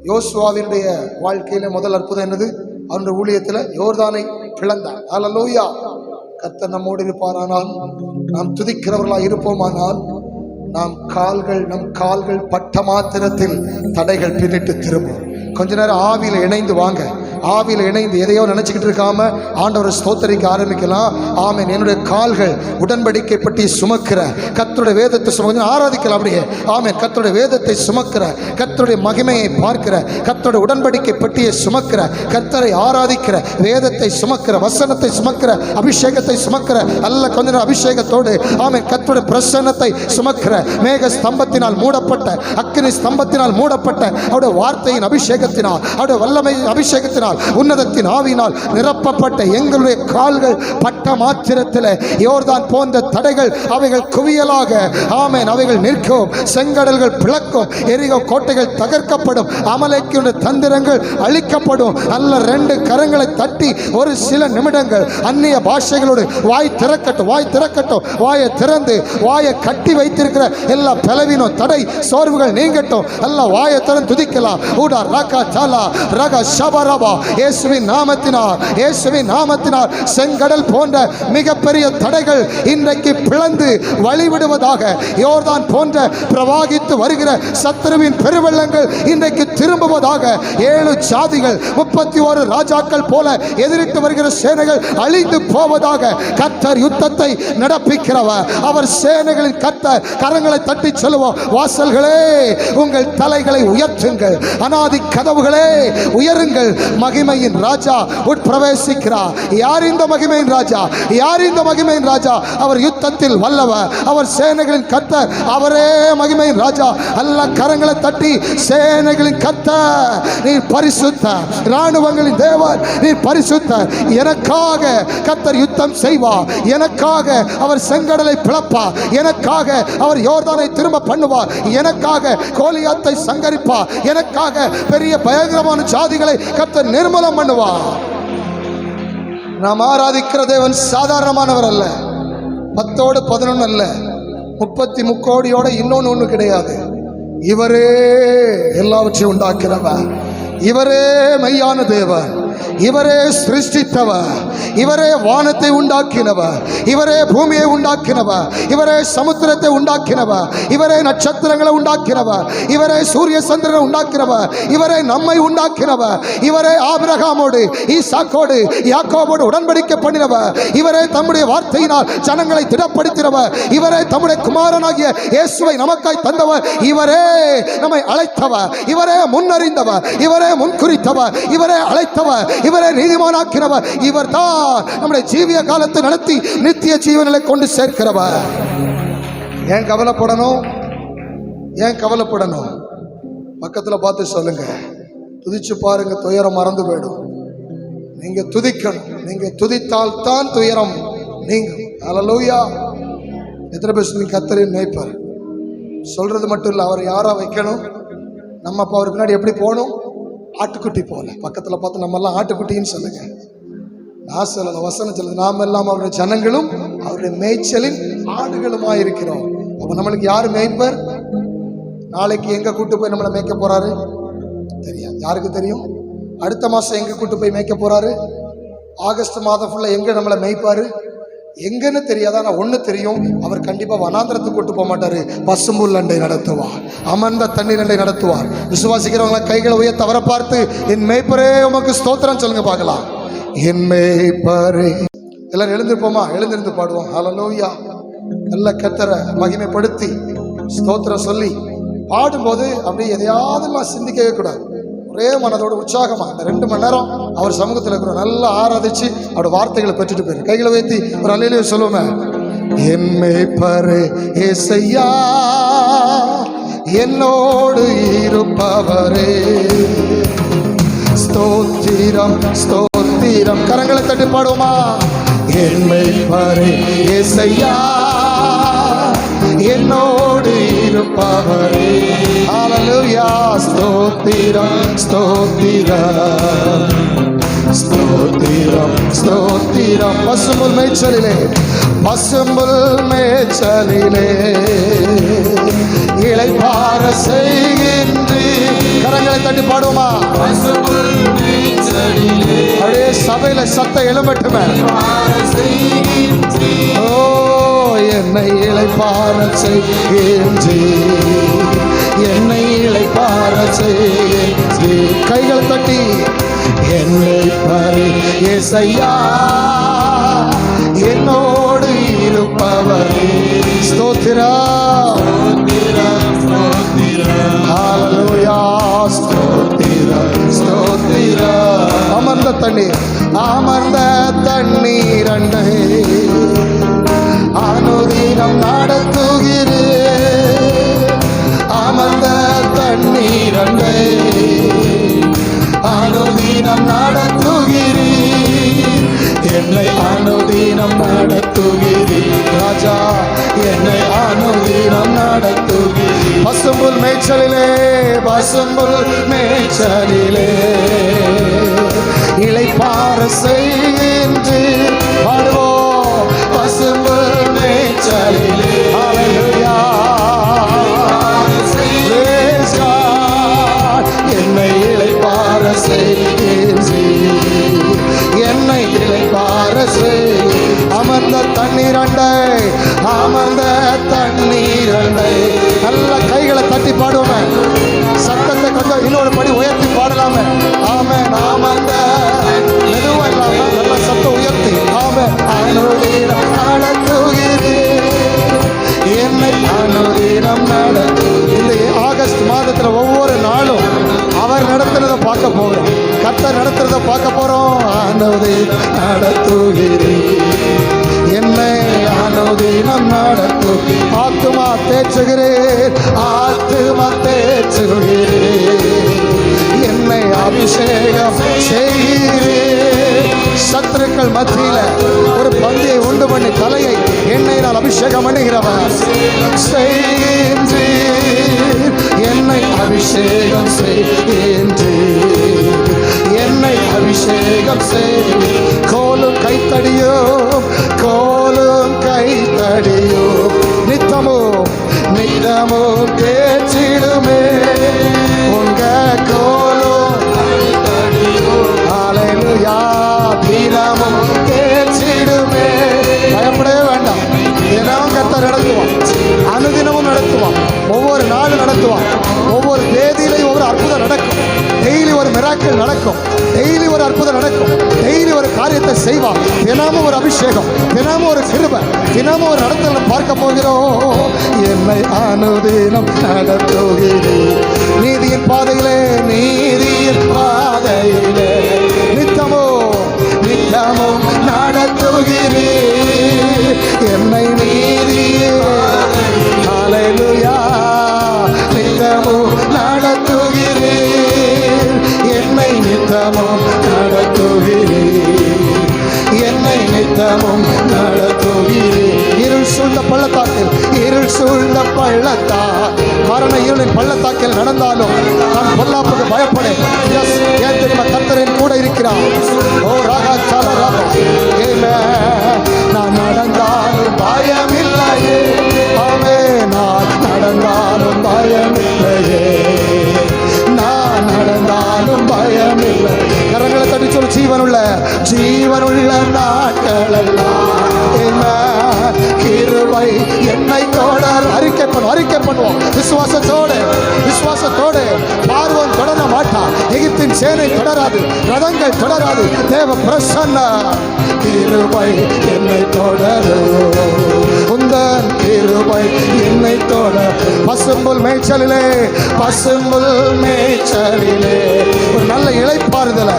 யோசுவாவினுடைய வாழ்க்கையில முதல் அற்புதம் என்னது? அவனுடைய ஊழியத்தில் யோர்தானை பிளந்தான். ஹல்லேலூயா. கர்த்தர் நம்மோடு இருப்பாரானால், நாம் துதிக்கிறவர்களாக இருப்போமானால், நம் கால்கள் பட்ட மாத்திரத்தில் தடைகள் பின்னிட்டு திரும்பும். கொஞ்ச நேரம் ஆவியில் இணைந்து வாங்க. ஆவியில் இணைந்து எதையோ நினைச்சுக்கிட்டு இருக்காம ஆண்டவரை ஸ்தோத்தரிக்க ஆரம்பிக்கலாம். ஆமென். என்னுடைய கால்கள் உடன்படிக்கை பற்றி சுமக்கிற கர்த்தருடைய வேதத்தை சுமக்க ஆராதிக்கலாம். அப்படியே ஆமென். கர்த்தருடைய வேதத்தை சுமக்கிற, கர்த்தருடைய மகிமையை பார்க்கிற, கர்த்தருடைய உடன்படிக்கை பற்றியை சுமக்கிற, கர்த்தரை ஆராதிக்கிற, வேதத்தை சுமக்கிற, வசனத்தை சுமக்கிற, அபிஷேகத்தை சுமக்கிற, அல்ல கொஞ்ச நேரம் அபிஷேகத்தோடு ஆமென் கர்த்தருடைய பிரசன்னத்தை சுமக்கிற, மேக ஸ்தம்பத்தினால் மூடப்பட்ட, அக்கினி ஸ்தம்பத்தினால் மூடப்பட்ட அவருடைய வார்த்தையின் அபிஷேகத்தினால், அவருடைய வல்லமை அபிஷேகத்தினால், உன்னதத்தின் ஆவியினால் நிரப்பப்பட்ட எங்களுடைய கால்கள் பட்ட மாத்திரத்தில் யோர்தான் போன்ற தடைகள் அவைகள் குவியலாக ஆமென் அவைகள் நிற்கும். செங்கடல்கள் பிளக்கும், எரிகோ கோட்டைகள் தகர்க்கப்படும், அமலேக்கியுடைய தந்திரங்கள் அழிக்கப்படும். நல்ல ரெண்டு கரங்களை தட்டி ஒரு சில நிமிடங்கள் அந்நிய பாஷைகளோடு வாய் திறக்கட்டும், வாயை திறந்து வாயை கட்டி வைத்திருக்கிற எல்லா பலவீனம், தடை, சோர்வுகள் நீங்கட்டும். எல்லா வாயை திறந்து துதிக்கலாம். ஊடா ராகா சாலா ரகா ஷபரபா. இயேசுவின் நாமத்தினால் செங்கடல் போன்ற மிகப்பெரிய தடைகள் இன்றைக்கு பிளந்து வழிவிடுவதாக. யோர்தான் போன்ற பிரவாகித்து வருகிற சத்துருவின் பெருவெள்ளங்கள் இன்றைக்கு திரும்புவதாக. 7 ஜாதிகள் 31 ராஜாக்கள் போல எதிரிட்டு வருகிற சேனைகள் அழிந்து போவதாக. கர்த்தர் யுத்தத்தை நடப்பிக்கிறவர். அவர் சேனைகளின் கர்த்தர். கரங்களை தட்டி சொல்லுவோம், வாசல்களே உங்கள் தலைகளை உயர்த்துங்கள், அநாதி கதவுகளே உயருங்கள், மகிமையின் ராஜா உட்பிரவேசிக்கிறார். யார் இந்த மகிமையின் ராஜா? அவர் யுத்தத்தில் வல்லவர், அவர் சேனைகளின் கர்த்தர், அவரே மகிமையின் ராஜா. அல்ல கரங்களை தட்டி, சேனைகளின் கர்த்தர் நீர் பரிசுத்தர், ராணுவங்களின் தேவர் நீர் பரிசுத்தர். எனக்காக கர்த்தர் யுத்தம் செய்வார், எனக்காக அவர் செங்கடலை பிளப்பார், எனக்காக அவர் யோர்தானை திரும்ப பண்ணுவார், எனக்காக கோலியாத்தை சங்கரிப்பார், எனக்காக பெரிய பயங்கரமான ஜாதிகளை கர்த்தர் நிர்மூலம் பண்ணுவார். நாம் ஆராதிக்கிற தேவன் சாதாரணமானவர் அல்ல. 10ஓடு 11 அல்ல, 33 கோடியோட இன்னொன்னு கிடையாது. இவரே எல்லாவற்றையும் உண்டாக்கிறவர், இவரே மெய்யான தேவன், இவரே சிருஷ்டித்தவர், இவரே வானத்தை உண்டாக்கினவர், இவரே பூமியை உண்டாக்கினவர், இவரே சமுத்திரத்தை உண்டாக்கினவர், இவரே நட்சத்திரங்களை உண்டாக்கினவர், இவரே சூரிய சந்திரனை உண்டாக்கினவர், இவரே நம்மை இயேசுவின் இவரே ஆபிரகாமோடு ஈசாக்கோடு யாக்கோபோடு உடன்படிக்கை பண்ணினவர், இவரே தம்முடைய வார்த்தையினால் ஜனங்களை திடப்படுத்தினவர், இவரே தம்முடைய குமாரனாகிய இயேசுவை நமக்காய் தந்தவர், இவரே நம்மை அழைத்தவர், இவரே முன்னறிந்தவர், இவரே முன்குறித்தவர், இவரே அழைத்தவர், இவரே நீதிமானாக்கிறவர், இவர் தான் நம்முடைய ஜீவிய காலத்தை நடத்தி நித்திய ஜீவனிலை கொண்டு சேர்க்கிறவர். ஏன் கவலைப்படணும்? ஏன் கவலைப்படணும்? பக்கத்தில் பார்த்து சொல்லுங்க, துதிச்சு பாருங்க, துயரம் மறந்து போயிடும். நீங்க துதிக்கணும், நீங்க துதித்தால் தான் துயரம் நீங்கும். அல்லேலூயா. எத்தனை பேர் கர்த்தரின் மேய்ப்பர் சொல்றது மட்டும் இல்லை, அவர் யாரா வைக்கணும்? நம்ம அப்போ அவர் பின்னாடி எப்படி போகணும்? ஆட்டுக்குட்டி போல. பக்கத்தில் பார்த்து நம்ம எல்லாம் ஆட்டுக்குட்டின்னு சொல்லுங்க. நான் சொல்லல, வசனம் சொல்லுது, நாம் எல்லாம் அவருடைய ஜனங்களும் அவருடைய மேய்ச்சலின் ஆடுகளுமா இருக்கிறோம். அப்போ நம்மளுக்கு யாரு மேய்ப்பர்? நாளைக்கு எங்க கூட்டு போய் நம்மளை மேய்க்க போறாரு தெரியாது. யாருக்கு தெரியும்? அடுத்த மாதம் எங்கே கூட்டு போய் மேய்க்க போகிறாரு? ஆகஸ்ட் மாதம் ஃபுல்லாக எங்கே நம்மளை மேய்ப்பார் எங்கன்னு தெரியாதா? நான் ஒன்று தெரியும், அவர் கண்டிப்பாக வனாந்திரத்துக்கு கூட்டு போக மாட்டார். பசும்புல் அண்டை நடத்துவார், அமர்ந்த தண்ணீர் அண்டை நடத்துவார். விசுவாசிக்கிறவங்கள கைகளை உயர்த்த அவரை பார்த்து, என் மேய்ப்பரே உமக்கு ஸ்தோத்திரம் சொல்லுங்க பார்க்கலாம். என் மேய்ப்பரே. எல்லாரும் எழுந்திருப்போமா? எழுந்திருந்து பாடுவோம். ஹல்லேலூயா. நல்ல கர்த்தரை மகிமைப்படுத்தி ஸ்தோத்திரம் சொல்லி பாடும்போது அப்படியே எதையாவது நான் சிந்திக்கவே கூடாது. ஒரே மனதோடு உற்சாகமா இந்த 2 மணி நேரம் அவர் சமூகத்தில் இருக்கிறோம். நல்லா ஆராதிச்சு அவரோட வார்த்தைகளை பெற்றுட்டு போயிரு. கைகளை வைத்து ஒரு அல்லேலூயா சொல்லுவோமே. என் மேய்ப்பரே ஏசையா, என்னோடு இருப்பவரே, ஸ்தோத்திரம் ஸ்தோத்திரம். கரங்களை தட்டி பாடுவோமா? என் மேய்ப்பரே ஏசையா, என்னோடு இருப்பவரே, ஹல்லேலூயா. ஸ்தோத்திரம் ஸ்தோத்திரம் ஸ்தோத்திரம் ஸ்தோத்திரம். பசும்புல் மேய்ச்சலிலே, பசும்புல் மேய்ச்சலிலே இளைப்பாற செய்கின்றி. கரங்களை தட்டி பாடுவோமா? அப்படியே சபையில சத்தம் எழும்பட்டுமே. ஓ, என்னை இளைப்பாற செய்கின்றி, என்னை இளைப்பாற செய்கின்றி. கைகள் தட்டி என்னை பாரு ஏசையா, என்னோடு இருப்பவரே, ஸ்தோத்திரம் ஹல்லேலூயா. ஸ்தோத்திரம் ஸ்தோத்திரம். அமர்ந்த தண்ணீர், அமர்ந்த தண்ணீர் அண்டை அனுதினம் நடத்துகிறே, அமர்ந்த தண்ணீர் அண்டை அனுதினம் நடத்துகிறே, என்னை அனுதினம் நடத்துகிறே ராஜா, என்னை அனுதினம் நடத்துகிறே. பசும்புல் மேய்ச்சலிலே, பசும்புல் மேய்ச்சலிலே இளைப்பாற செய்கின்றே. பாடுவோம். பசும்புல் மேய்ச்சலிலே, ஹல்லேலூயா. praise God. என்னை இளைப்பாற செய்கின்றே, என்னை இளைப்பாற செய். அமர்ந்த தண்ணீர் அண்டை, அமர்ந்த தண்ணீர் அண்டை. நல்ல கைகளை தட்டி பாடுவோமே. சத்தத்தை கொஞ்சம் இன்னொரு படி உயர்த்தி பாடலாமே. ஆமென். அமர்ந்த மெதுவா இல்லாம நல்ல சத்தம் உயர்த்தி ஆமென். அனுதினம் நடத்துகிறே, என்னை அனுதினம் நடத்து. இந்த ஆகஸ்ட் மாதத்துல ஒவ்வொரு நாளும் அவர் நடத்துறதை பார்க்க போகிறோம், கர்த்தர் நடத்துறதை பார்க்க போறோம். அனுதினம் நடத்துகிறே, என்னை அனுதினம் நடத்து. ஆத்துமா தேற்றுகிறேன், ஆத்துமா தேற்றுகிறேன், என்னை அபிஷேகம் செய்கிறேன். சத்துருக்கள் மத்தியில ஒரு பந்தியை உண்டு பண்ணி தலையை எண்ணெயினால் அபிஷேகம் பண்ணுகிறவர் செய்கின்றேன், என்னை அபிஷேகம் செய்கின்றேன், என்னை அபிஷேகம் செய். கோலும் கைத்தடியோ, கோலும் கைத்தடியோ, நித்தமோ நித்தமோ தேற்றிடுமே. உங்க கோலும் ஹல்லேலூயா, தினமும் தேற்றிடுமே. பயப்படவே வேண்டாம். தினமும் கர்த்தர் நடத்துவான், அனுதினமும் நடத்துவான், ஒவ்வொரு நாளும் நடத்துவான். ஒவ்வொரு தேதியிலையும் ஒவ்வொரு அற்புதம் நடக்கும். டெய்லி ஒரு மிராக்கிள் நடக்கும், டெய்லி ஒரு அற்புதம் நடக்கும், டெய்லி ஒரு காரியத்தை செய்வான். தினமும் ஒரு அபிஷேகம், தினமும் ஒரு கிருபை, தினமும் ஒரு நடத்தலை பார்க்க போகிறோம். என்னை அனுதினம் நடத்துகிறேன், நீதியின் பாதையிலே, நீதியின் பாதையிலே நித்தமோ நித்தமும் நடத்துகிறேன், என்னை நீதியே ஹல்லேலூயா நித்தமும் நடத்துகிறேன், என்னை நித்தமும் நடத்துகிறேன், என்னை நித்தமும் நடத்துகிறேன். இருள் சூழ்ந்த பள்ளத்தாக்கில், இருள் சூழ்ந்த பள்ளத்தா, மரண இருளின் பள்ளத்தாக்கில் நடந்தாலும் நான் பொல்லாப்புக்கு பயப்படேன். எஸ், ஏன் தெரியுமா? கர்த்தரின் கூட இருக்கிறார். ஓ ராகா சால ராகா, நான் நடந்தாலும் பயமில்லையே, ஆமே, நான் நடந்தாலும் பயமில்லையே, நான் நடந்தாலும் பயமில்லை. சொல்லு, ஜீவனுள்ள நாட்களெல்லாம் கிருபை என்னை தொடர். அறிக்கை பண்ணுவோம் விசுவாசத்தோடு. பார்வன் தொடர மாட்டான், எகிப்தின் சேனை தொடராது, ரதங்கள் தொடராது. தேவ பிரசன்ன கிருபை என்னை தொடரும், உந்தன் கிருபை என்னை தொடர். பசும்புல் மேய்ச்சலிலே ஒரு நல்ல இளைப்பாறுதல,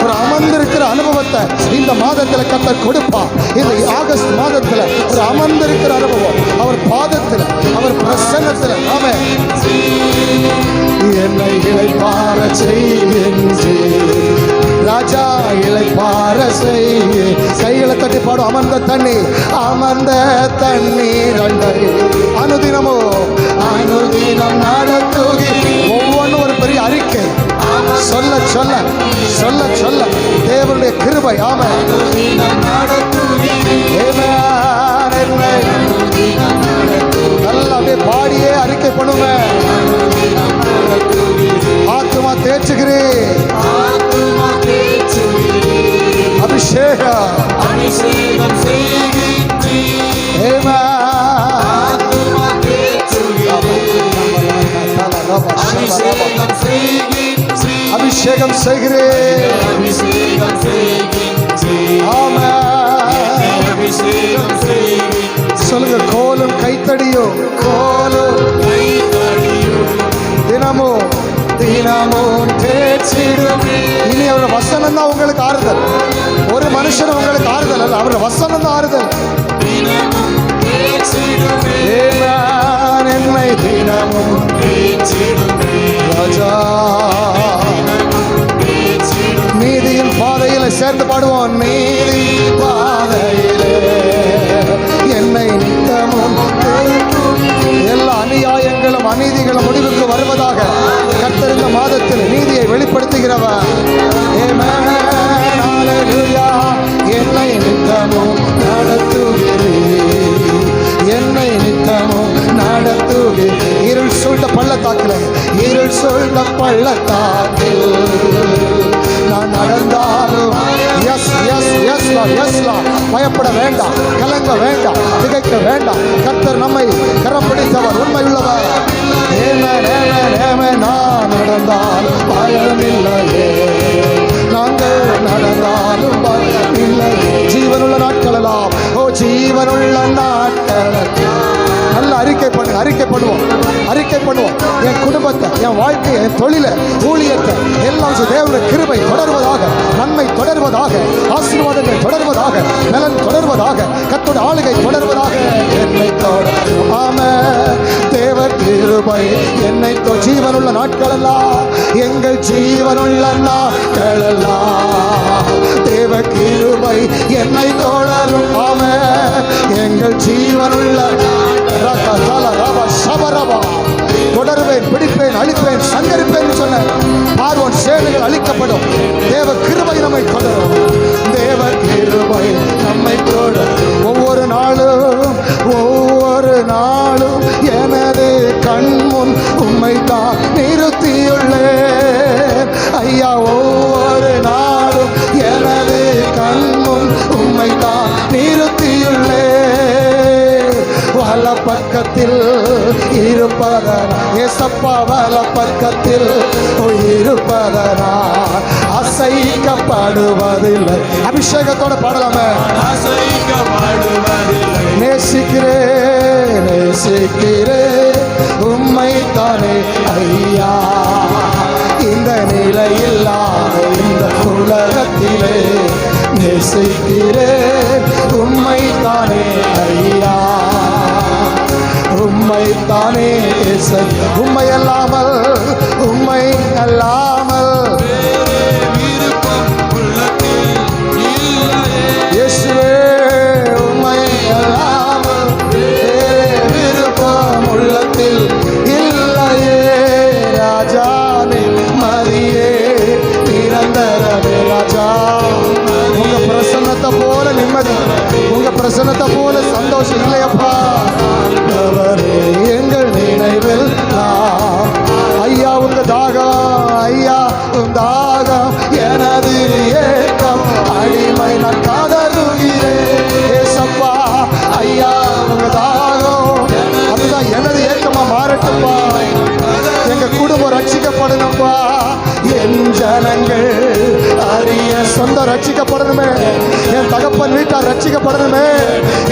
ஒரு அமர்ந்திருக்கிற அனுபவத்தை இந்த மாதத்தில் கர்த்தர் கொடுப்பார். இந்த ஆகஸ்ட் மாதத்தில் ஒரு அமர்ந்திருக்கிற அனுபவம், அவர் பாதத்தில், அவர் பிரசன்னத்தில். ஆமென். என்னை இளைப்பாற செய்கின்றே ராஜா, இளைப்பாற செய்ய. கைகளை தட்டி பாடும். அமர்ந்த தண்ணீர் அண்டை அனுதினம் நடத்துகி. ஒவ்வொன்றும் ஒரு பெரிய அறிக்கை. சொல்ல தேவனுடைய கிருபை. ஆமென். நல்லா அப்படியே பாடியே அறிக்கை பண்ணுவேன். ஆத்துமா தேய்ச்சுகிறேன், அபிஷேகம் அபிஷேகம் செய்கிறேன். சொல்லுங்க, கோலும் கைத்தடியும் தினமும் தேய்ச்சிடும். இனி அவருடைய வசனம் தான் உங்களுக்கு ஆறுதல். ஒரு மனுஷன் உங்களுக்கு ஆறுதல் அல்ல, அவருடைய வசனம் தான் ஆறுதல். என்னை தினமும் ராஜா, நீதியின் பாதையில சேர்ந்து பாடுவோம். நீதி பாதையிலே என்னை நித்தமும், எல்லா அநியாயங்களும் அநீதிகளும் முடிவுக்கு வருவதாக கர்த்தர் இந்த மாதத்தில் நீதியை வெளிப்படுத்துகிறவர். என்னை நித்தமும் நடத்துகிறேன். இருள் சூழ்ந்த பள்ளத்தாக்கில் நான் நடந்தாலும் பயப்பட வேண்டாம், கலங்க வேண்டாம், திகைக்க வேண்டாம். கர்த்தர் நம்மை கரம் பிடித்தவர், உண்மை உள்ளவர். நான் நடந்தாலும் பயமில்லையே, நாங்கள் நடந்தாலும் பயமில்லையே. ஜீவனுள்ள நாட்களெல்லாம், ஜீவனுள்ள நாட்களெல்லாம். நல்ல அறிக்கை பண்ணுவோம். என் குடும்பத்தை, என் வாழ்க்கையை, என் தொழிலை, ஊழியத்தை எல்லாம் தேவனுடைய கிருபை தொடர்வதாக, நன்மை தொடர்வதாக, ஆசீர்வாதங்கள் தொடர்வதாக, நலன் தொடர்வதாக, கர்த்தருடைய ஆளுகை தொடர்வதாக. என்னை தொடரும். ஆமென். தேவ கிருபை என்னை ஜீவனுள்ள நாட்களெல்லாம், எங்கள் ஜீவனுள்ள நாட்களெல்லாம் தேவ கிருபை என்னை தொடரும். ஆமென். எங்கள் ஜீவனுள்ள தொடருவேன், பிடிப்பேன், அழிப்பேன், சங்கரிப்பேன் சொன்ன பார்வோன் சேனைகள் அழிக்கப்படும். தேவ கிருபை நம்மை தொடரும். தேவ கிருபை நம்மை தொடரும். ஒவ்வொரு நாளும் எனது கண்முன் உம்மை தான் நிறுத்தியுள்ளேன் ஐயா. ஒவ்வொரு நாளும் எனது கண்முன் உம்மை தான் நிறுத்தியுள்ளேன். வல பக்கத்தில் இருப்பதனா ஏசப்பா, வல பக்கத்தில் இருப்பதனா அசைக்கப்படுவதில்லை. அபிஷேகத்தோட பாடலாமே. நேசிக்கிறேன் உம்மை தானே ஐயா, இந்த நிலையில்லாத இந்த உலகத்திலே நேசிக்கிறேன் உம்மை தானே ஐயா, உம்மை தானே. உம்மை அல்லாமல் இயேசுவே, உம்மை அல்லாமல் விருப்பம் உள்ளத்தில் இல்லையே. ராஜா மரியே நிரந்தரமே ராஜா. உங்க பிரசன்னத்தை போல நிம்மதி, உங்க பிரசன்னத்தை போல சந்தோஷம் இல்லையப்பா. எங்கள் நினைவில் ஐயா, உங்க தாகம் எனது உங்க தாகம் அதுதான் எனது ஏக்கமா மாறட்டும்பா. எங்க குடும்பம் ரட்சிக்கப்படணும்பா. என் ஜனங்கள் அறிய சொந்த ரட்சிக்கப்படணுமே, என் தகப்பன் வீட்டார் ரட்சிக்கப்படணுமே,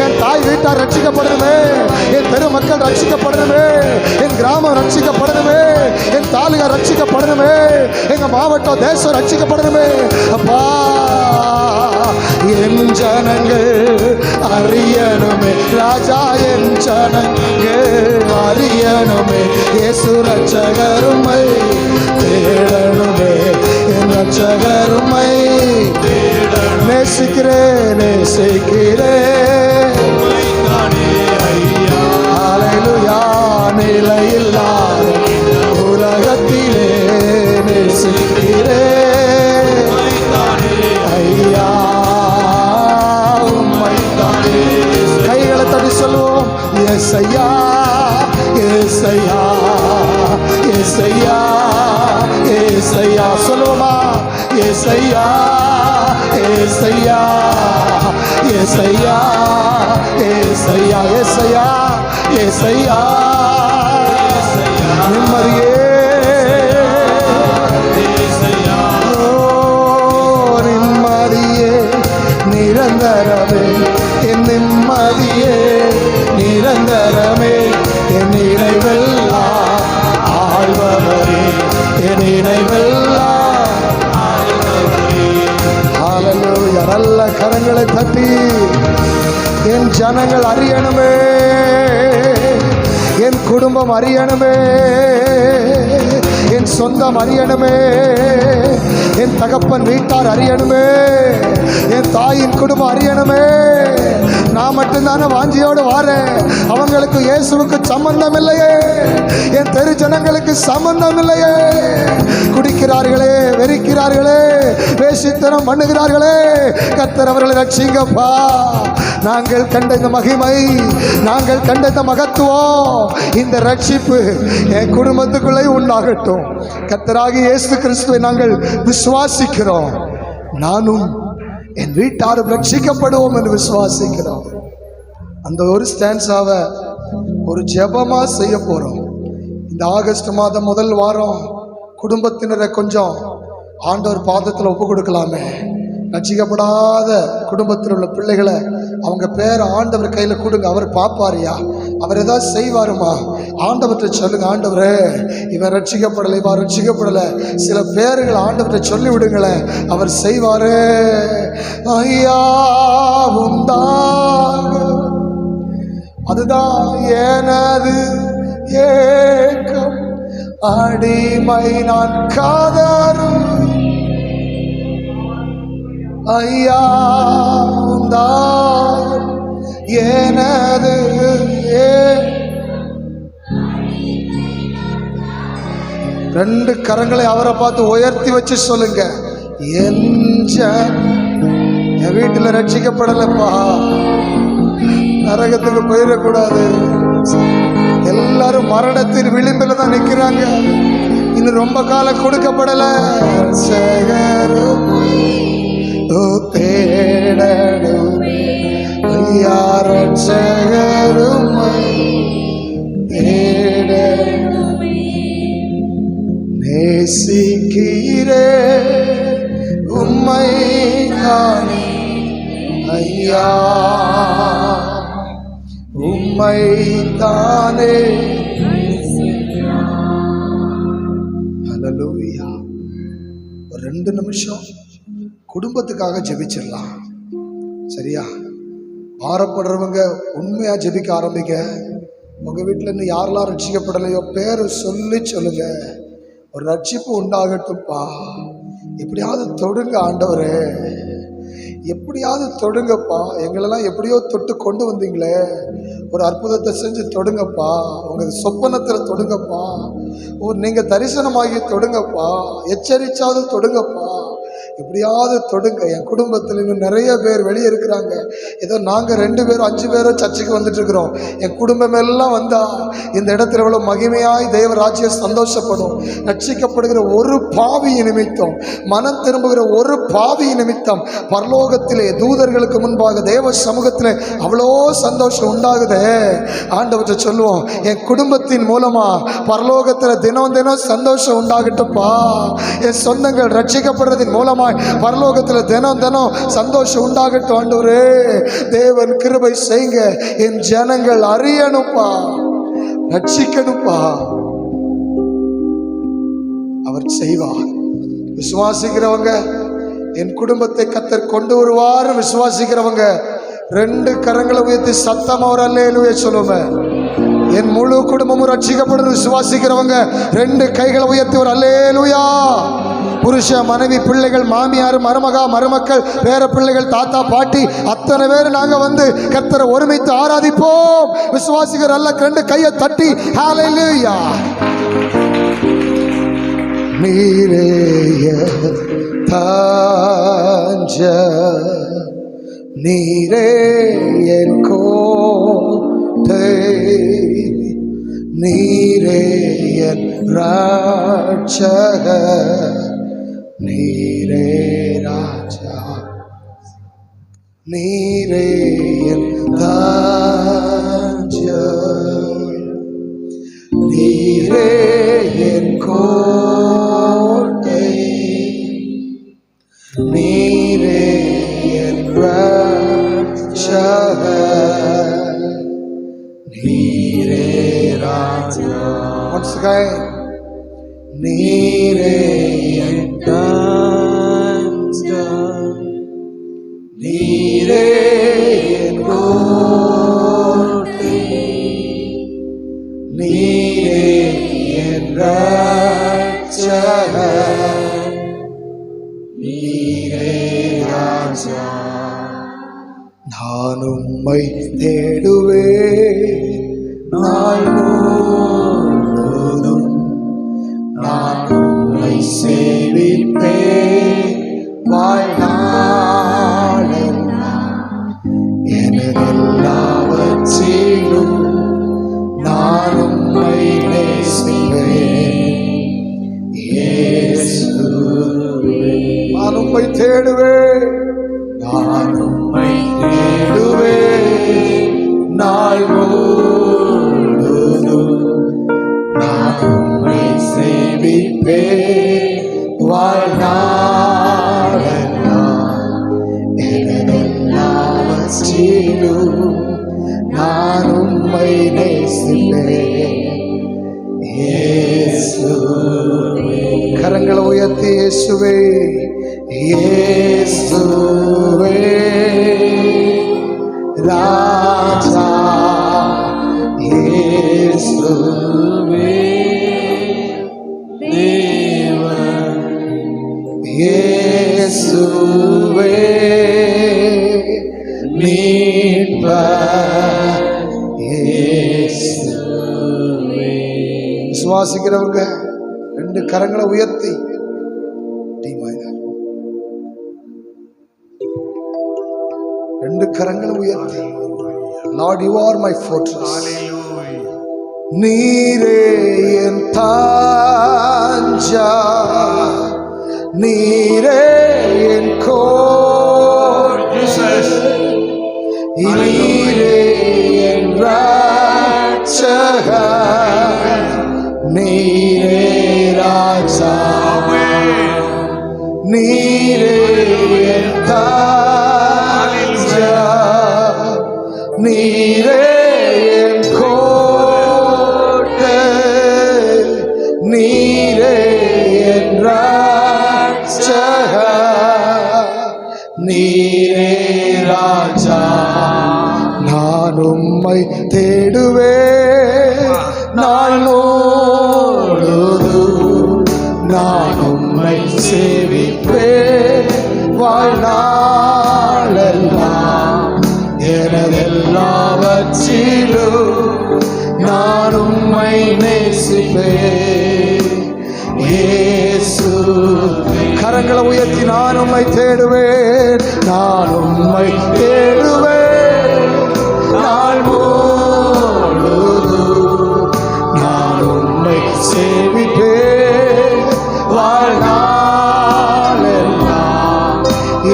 என் தாய் வீட்டார் ரட்சிக்கப்படணுமே, என் பெருமக்கள் ரட்சிக்கப்படணுமே, என் கிராமம் ரட்சிக்கப்படணுமே, என் தாலுகா ரட்சிக்கப்படணுமே, எங்க மாவட்டம் தேசம் ரட்சிக்கப்படணுமே அப்பா. என் ஜனங்கள் அறியணுமே ராஜா, என் ஜனங்கள் அறியணுமே, இயேசு ரட்சகருமை தேடணுமே, என் ரட்சகருமை நேசிக்கிறேன் நேசிக்கிறேன். ஹல்லேலூயா. நிலையில்லாத உலகத்திலே நேசிக்கிறேன் ஐயா உம்மைத்தானே. கைகளை தட்டி சொல்லுவோம். ஏசையா ஏசையா ஏசையா ஏசையா சொல்லுவோமா. ஏசையா ஏசையா ஏசையா ஏசையா ஏசையா ஏசையா நிம்மதியே நிரந்தரமே, என் நிம்மதியே நிரந்தரமே, என் நினைவெல்லாம் ஆழ்பவரே, என் நினைவெல்லாம் ஆழ்பவரே. ஹல்லேலூயா. நல்ல கரங்களை தட்டி என் ஜனங்கள் அறியணுமே, என் குடும்பம் அறியணுமே, என் சொந்தம் அறியணுமே, என் தகப்பன் வீட்டார் அறியணுமே, என் தாயின் குடும்பம் அறியணுமே. நான் மட்டும்தானே வாஞ்சியோடு வாரேன், அவங்களுக்கு இயேசுவுக்கு சம்பந்தம் இல்லையே, என் தெரு ஜனங்களுக்கு சம்பந்தம் இல்லையே. குடிக்கிறார்களே, வெறிக்கிறார்களே, வேசித்தனம் பண்ணுகிறார்களே, கர்த்தர் அவர்களை ரட்சிங்கப்பா. நாங்கள் கண்ட இந்த மகிமை, நாங்கள் கண்ட இந்த மகத்துவம், இந்த ரட்சிப்பு என் குடும்பத்துக்குள்ளே உண்டாகட்டும். கர்த்தராகிய இயேசு கிறிஸ்துவை நாங்கள் விசுவாசிக்கிறோம். நானும் என் வீட்டாரும் ரட்சிக்கப்படுவோம் என்று விசுவாசிக்கிறோம். அந்த ஒரு ஸ்டான்ஸாவை ஒரு ஜெபமா செய்ய போறோம். இந்த ஆகஸ்ட் மாதம் முதல் வாரம் குடும்பத்தினரை கொஞ்சம் ஆண்டவர் பாதத்தில் ஒப்பு கொடுக்கலாமே. ரட்சிக்கப்படாத குடும்பத்தில் உள்ள பிள்ளைகளை அவங்க பேரை ஆண்டவர் கையில் கொடுங்க. அவர் பார்ப்பாரியா, அவர் ஏதாவது செய்வாருமா. ஆண்டவர்கிட்ட சொல்லுங்க, ஆண்டவரே இவன் ரட்சிக்கப்படலை, இவன் ரட்சிக்கப்படலை, சில பேர்கள் ஆண்டவர்கிட்ட சொல்லி விடுங்களேன், அவர் செய்வாரு. ஐயா அதுதான் எனது ஏக்கம், அடிமை நான் காதரும் ஐயா எனது. ரெண்டு கரங்களை அவரை பார்த்து உயர்த்தி வச்சு சொல்லுங்க, என் வீட்டில் ரட்சிக்கப்படலப்பா, நரகத்துக்கு போயிடக்கூடாது. எல்லாரும் மரணத்தின் விளிம்பில் தான் நிற்கிறாங்க, இன்னும் ரொம்ப காலம் கொடுக்கப்படல. தேடணுமே ஐயா ரட்சகருமை தேடணுமே, நேசிக்கிறே உம்மை தானே ஐயா உம்மை தானே. ஹல்லேலூயா. ஒரு 2 நிமிஷம் குடும்பத்துக்காக ஜெபிச்சிடலாம். சரியா? பாரப்படுறவங்க உண்மையா ஜெபிக்க ஆரம்பிங்க. உங்க வீட்டில் இன்னும் யாரெல்லாம் ரட்சிக்கப்படலையோ பேரை சொல்லி சொல்லுங்க, ஒரு ரட்சிப்பு உண்டாகட்டும்ப்பா. எப்படியாவது தொடுங்க ஆண்டவரே, எப்படியாவது தொடுங்கப்பா. எங்களெல்லாம் எப்படியோ தொட்டு கொண்டு வந்தீங்களே, ஒரு அற்புதத்தை செஞ்சு தொடுங்கப்பா. உங்கள் சொப்பனத்தில் தொடுங்கப்பா, நீங்கள் தரிசனமாகி தொடுங்கப்பா, எச்சரிச்சாவது தொடுங்கப்பா. எப்படியாவது தொடுங்க. என் குடும்பத்தில் இன்னும் நிறைய பேர் வெளியே இருக்கிறாங்க. ஏதோ நாங்கள் 2 பேரும் 5 பேரும் சர்ச்சுக்கு வந்துட்டு இருக்கிறோம். என் குடும்பம் எல்லாம் வந்தா இந்த இடத்துல எவ்வளோ மகிமையாய் தேவ ராஜ்யம் சந்தோஷப்படும். ரட்சிக்கப்படுகிற ஒரு பாவி நிமித்தம், மனம் திரும்புகிற ஒரு பாவி நிமித்தம் பரலோகத்திலே தூதர்களுக்கு முன்பாக தேவ சமூகத்தில் அவ்வளோ சந்தோஷம் உண்டாகுதே. ஆண்டவற்றை சொல்லுவோம், என் குடும்பத்தின் மூலமா பரலோகத்தில் தினம் தினம் சந்தோஷம் உண்டாகட்டும்பா. என் சொந்தங்கள் ரட்சிக்கப்படுறதின் மூலமாய் பரலோகத்தில் தினம் தினம் சந்தோஷம் உண்டாகட்டும். ஆண்டவரே, தேவன் கிருபை செய்யுங்க. என் ஜனங்கள் அறியணும்பா, ரட்சிக்கணும்பா. அவர் செய்வார். விசுவாசிக்கிறவங்க, என் குடும்பத்தை கர்த்தர் கொண்டு வருவார் விசுவாசிக்கிறவங்க 2 கரங்களை உயர்த்தி சத்தமா ஒரு அல்லேலூயா சொல்லுங்க. என் முழு குடும்பமும் ரட்சிக்கப்படும் விசுவாசிக்கிறவங்க 2 கைகளை உயர்த்தி ஒரு அல்லேலூயா. புருஷ, மனைவி, பிள்ளைகள், மாமியார், மருமகா, மருமக்கள், பேர பிள்ளைகள், தாத்தா, பாட்டி, அத்தனை பேர் நாங்க வந்து கர்த்தரை ஒருமித்து ஆராதிப்போம். விசுவாசிக்கிற அல்ல 2 கையை தட்டி ஹல்லேலூயா. நீரே தாஞ்ச, நீரே என் கோட்டை, நீரே என் ரட்சகர், நீரே ராஜா, நீரே என் தாஞ்சம், நீரே என் கோட்டை, நீரே என் ரட்சகர், நீரே ராஜா. Once again, நீரே என் தாஞ்சம், நீரே என் கோட்டை, நீரே என் ரட்சகர், நீரே ராஜா. நான் உம்மை தேடுவேன் நாள் முழுதும், நான் உம்மை சேவிப்பேன் வாழ்நாளெல்லாம். எனதெல்லாவற்றிலும் நான் உம்மை நேசிப்பேன் இயேசுவே. நான் உம்மை தேடுவேன், நான் உம்மை தேடுவேன் நாள் முழுதும், நான் உம்மை சேவிப்பேன் வாழ்நாளெல்லாம். எனதெல்லாவற்றிலும் நான் உம்மை நேசிப்பேன் இயேசுவே. கரங்களை உயர்த்தி இயேசுவே, இயேசுவே ராஜா, இயேசுவே தேவன், இயேசுவே மீட்பர், இயேசுவே. விசுவாசிக்கிறவங்க 2 கரங்களை உயர்த்தி, ரெண்டு கரங்களை உயர்த்தி, Lord, you are my fortress. நீரே என் தாஞ்சா, நீரே என் கோட்டை, நீரே என் ரட்சகர், நீரே ராஜா, நீரே என் தாஞ்சா, நீரே என் கோட்டை, நீரே என் ரட்சகர், நீரே ராஜா. நான் உம்மை தேடுவேன் நாள் முழுதும், நான் உம்மை சேவிப்பேன் வாழ்நாளெல்லாம். எனதெல்லாவற்றிலும் நான் உம்மை நேசிப்பேன் இயேசு. கரங்களை உயர்த்தி நான் உம்மை தேடுவேன், நான் உம்மை தேடுவேன், நாள் முழுதும் நான் உம்மை சேவிப்பேன், வாழ்நாளெல்லாம்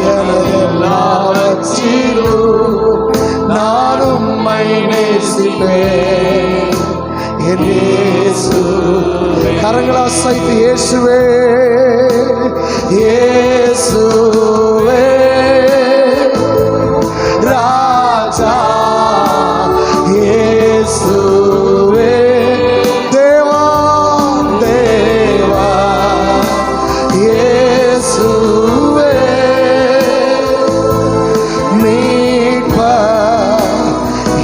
எனதெல்லாவற்றிலும் நான் உம்மை நேசிப்பேன் என் இயேசு. கரங்களை அசைத்து இயேசுவே இயேசுவே ராஜா இயேசுவே தேவா தேவா இயேசுவே மீட்பர்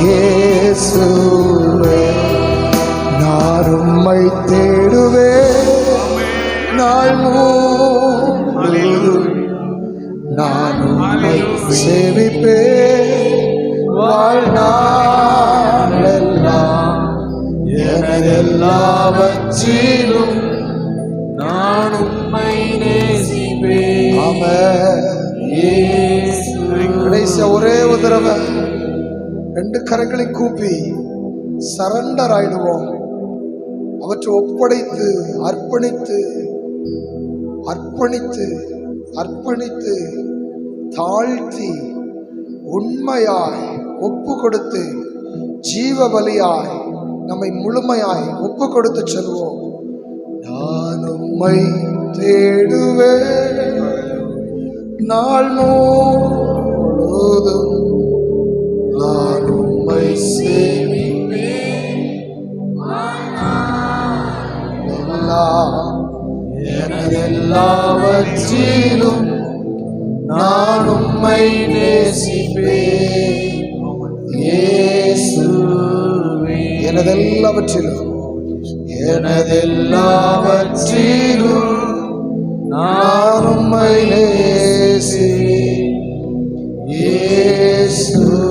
இயேசுவே நான் உம்மை தேடுவேன், நாள் முழுதும் நான் உம்மை சேவிப்பேன், வாழ்நாளெல்லாம் எனதெல்லாவற்றிலும் நான் உம்மை நேசிப்பேன். ஆமென். கடைசியா ஒரே ஒரு தடவை ரெண்டு கரங்களை கூப்பி சரண்டர் ஆயிடுவோம். அவற்றை ஒப்படைத்து அர்ப்பணித்து அர்ப்பணித்து அர்ப்பணித்து தாழ்த்தி உண்மையாய் ஒப்பு கொடுத்து ஜீவ பலியாய் நம்மை முழுமையாய் ஒப்பு கொடுத்து செல்வோம். நான் உம்மை தேடுவேன், நாள் முழுதும் நான் உம்மை சேவிப்பேன், எனதெல்லாவற்றிலும் நான் உம்மை நேசிப்பேன் இயேசுவே. எனதெல்லாவற்றிலும் எனதெல்லாவற்றிலும் நான் உம்மை நேசிப்பேன் இயேசுவே.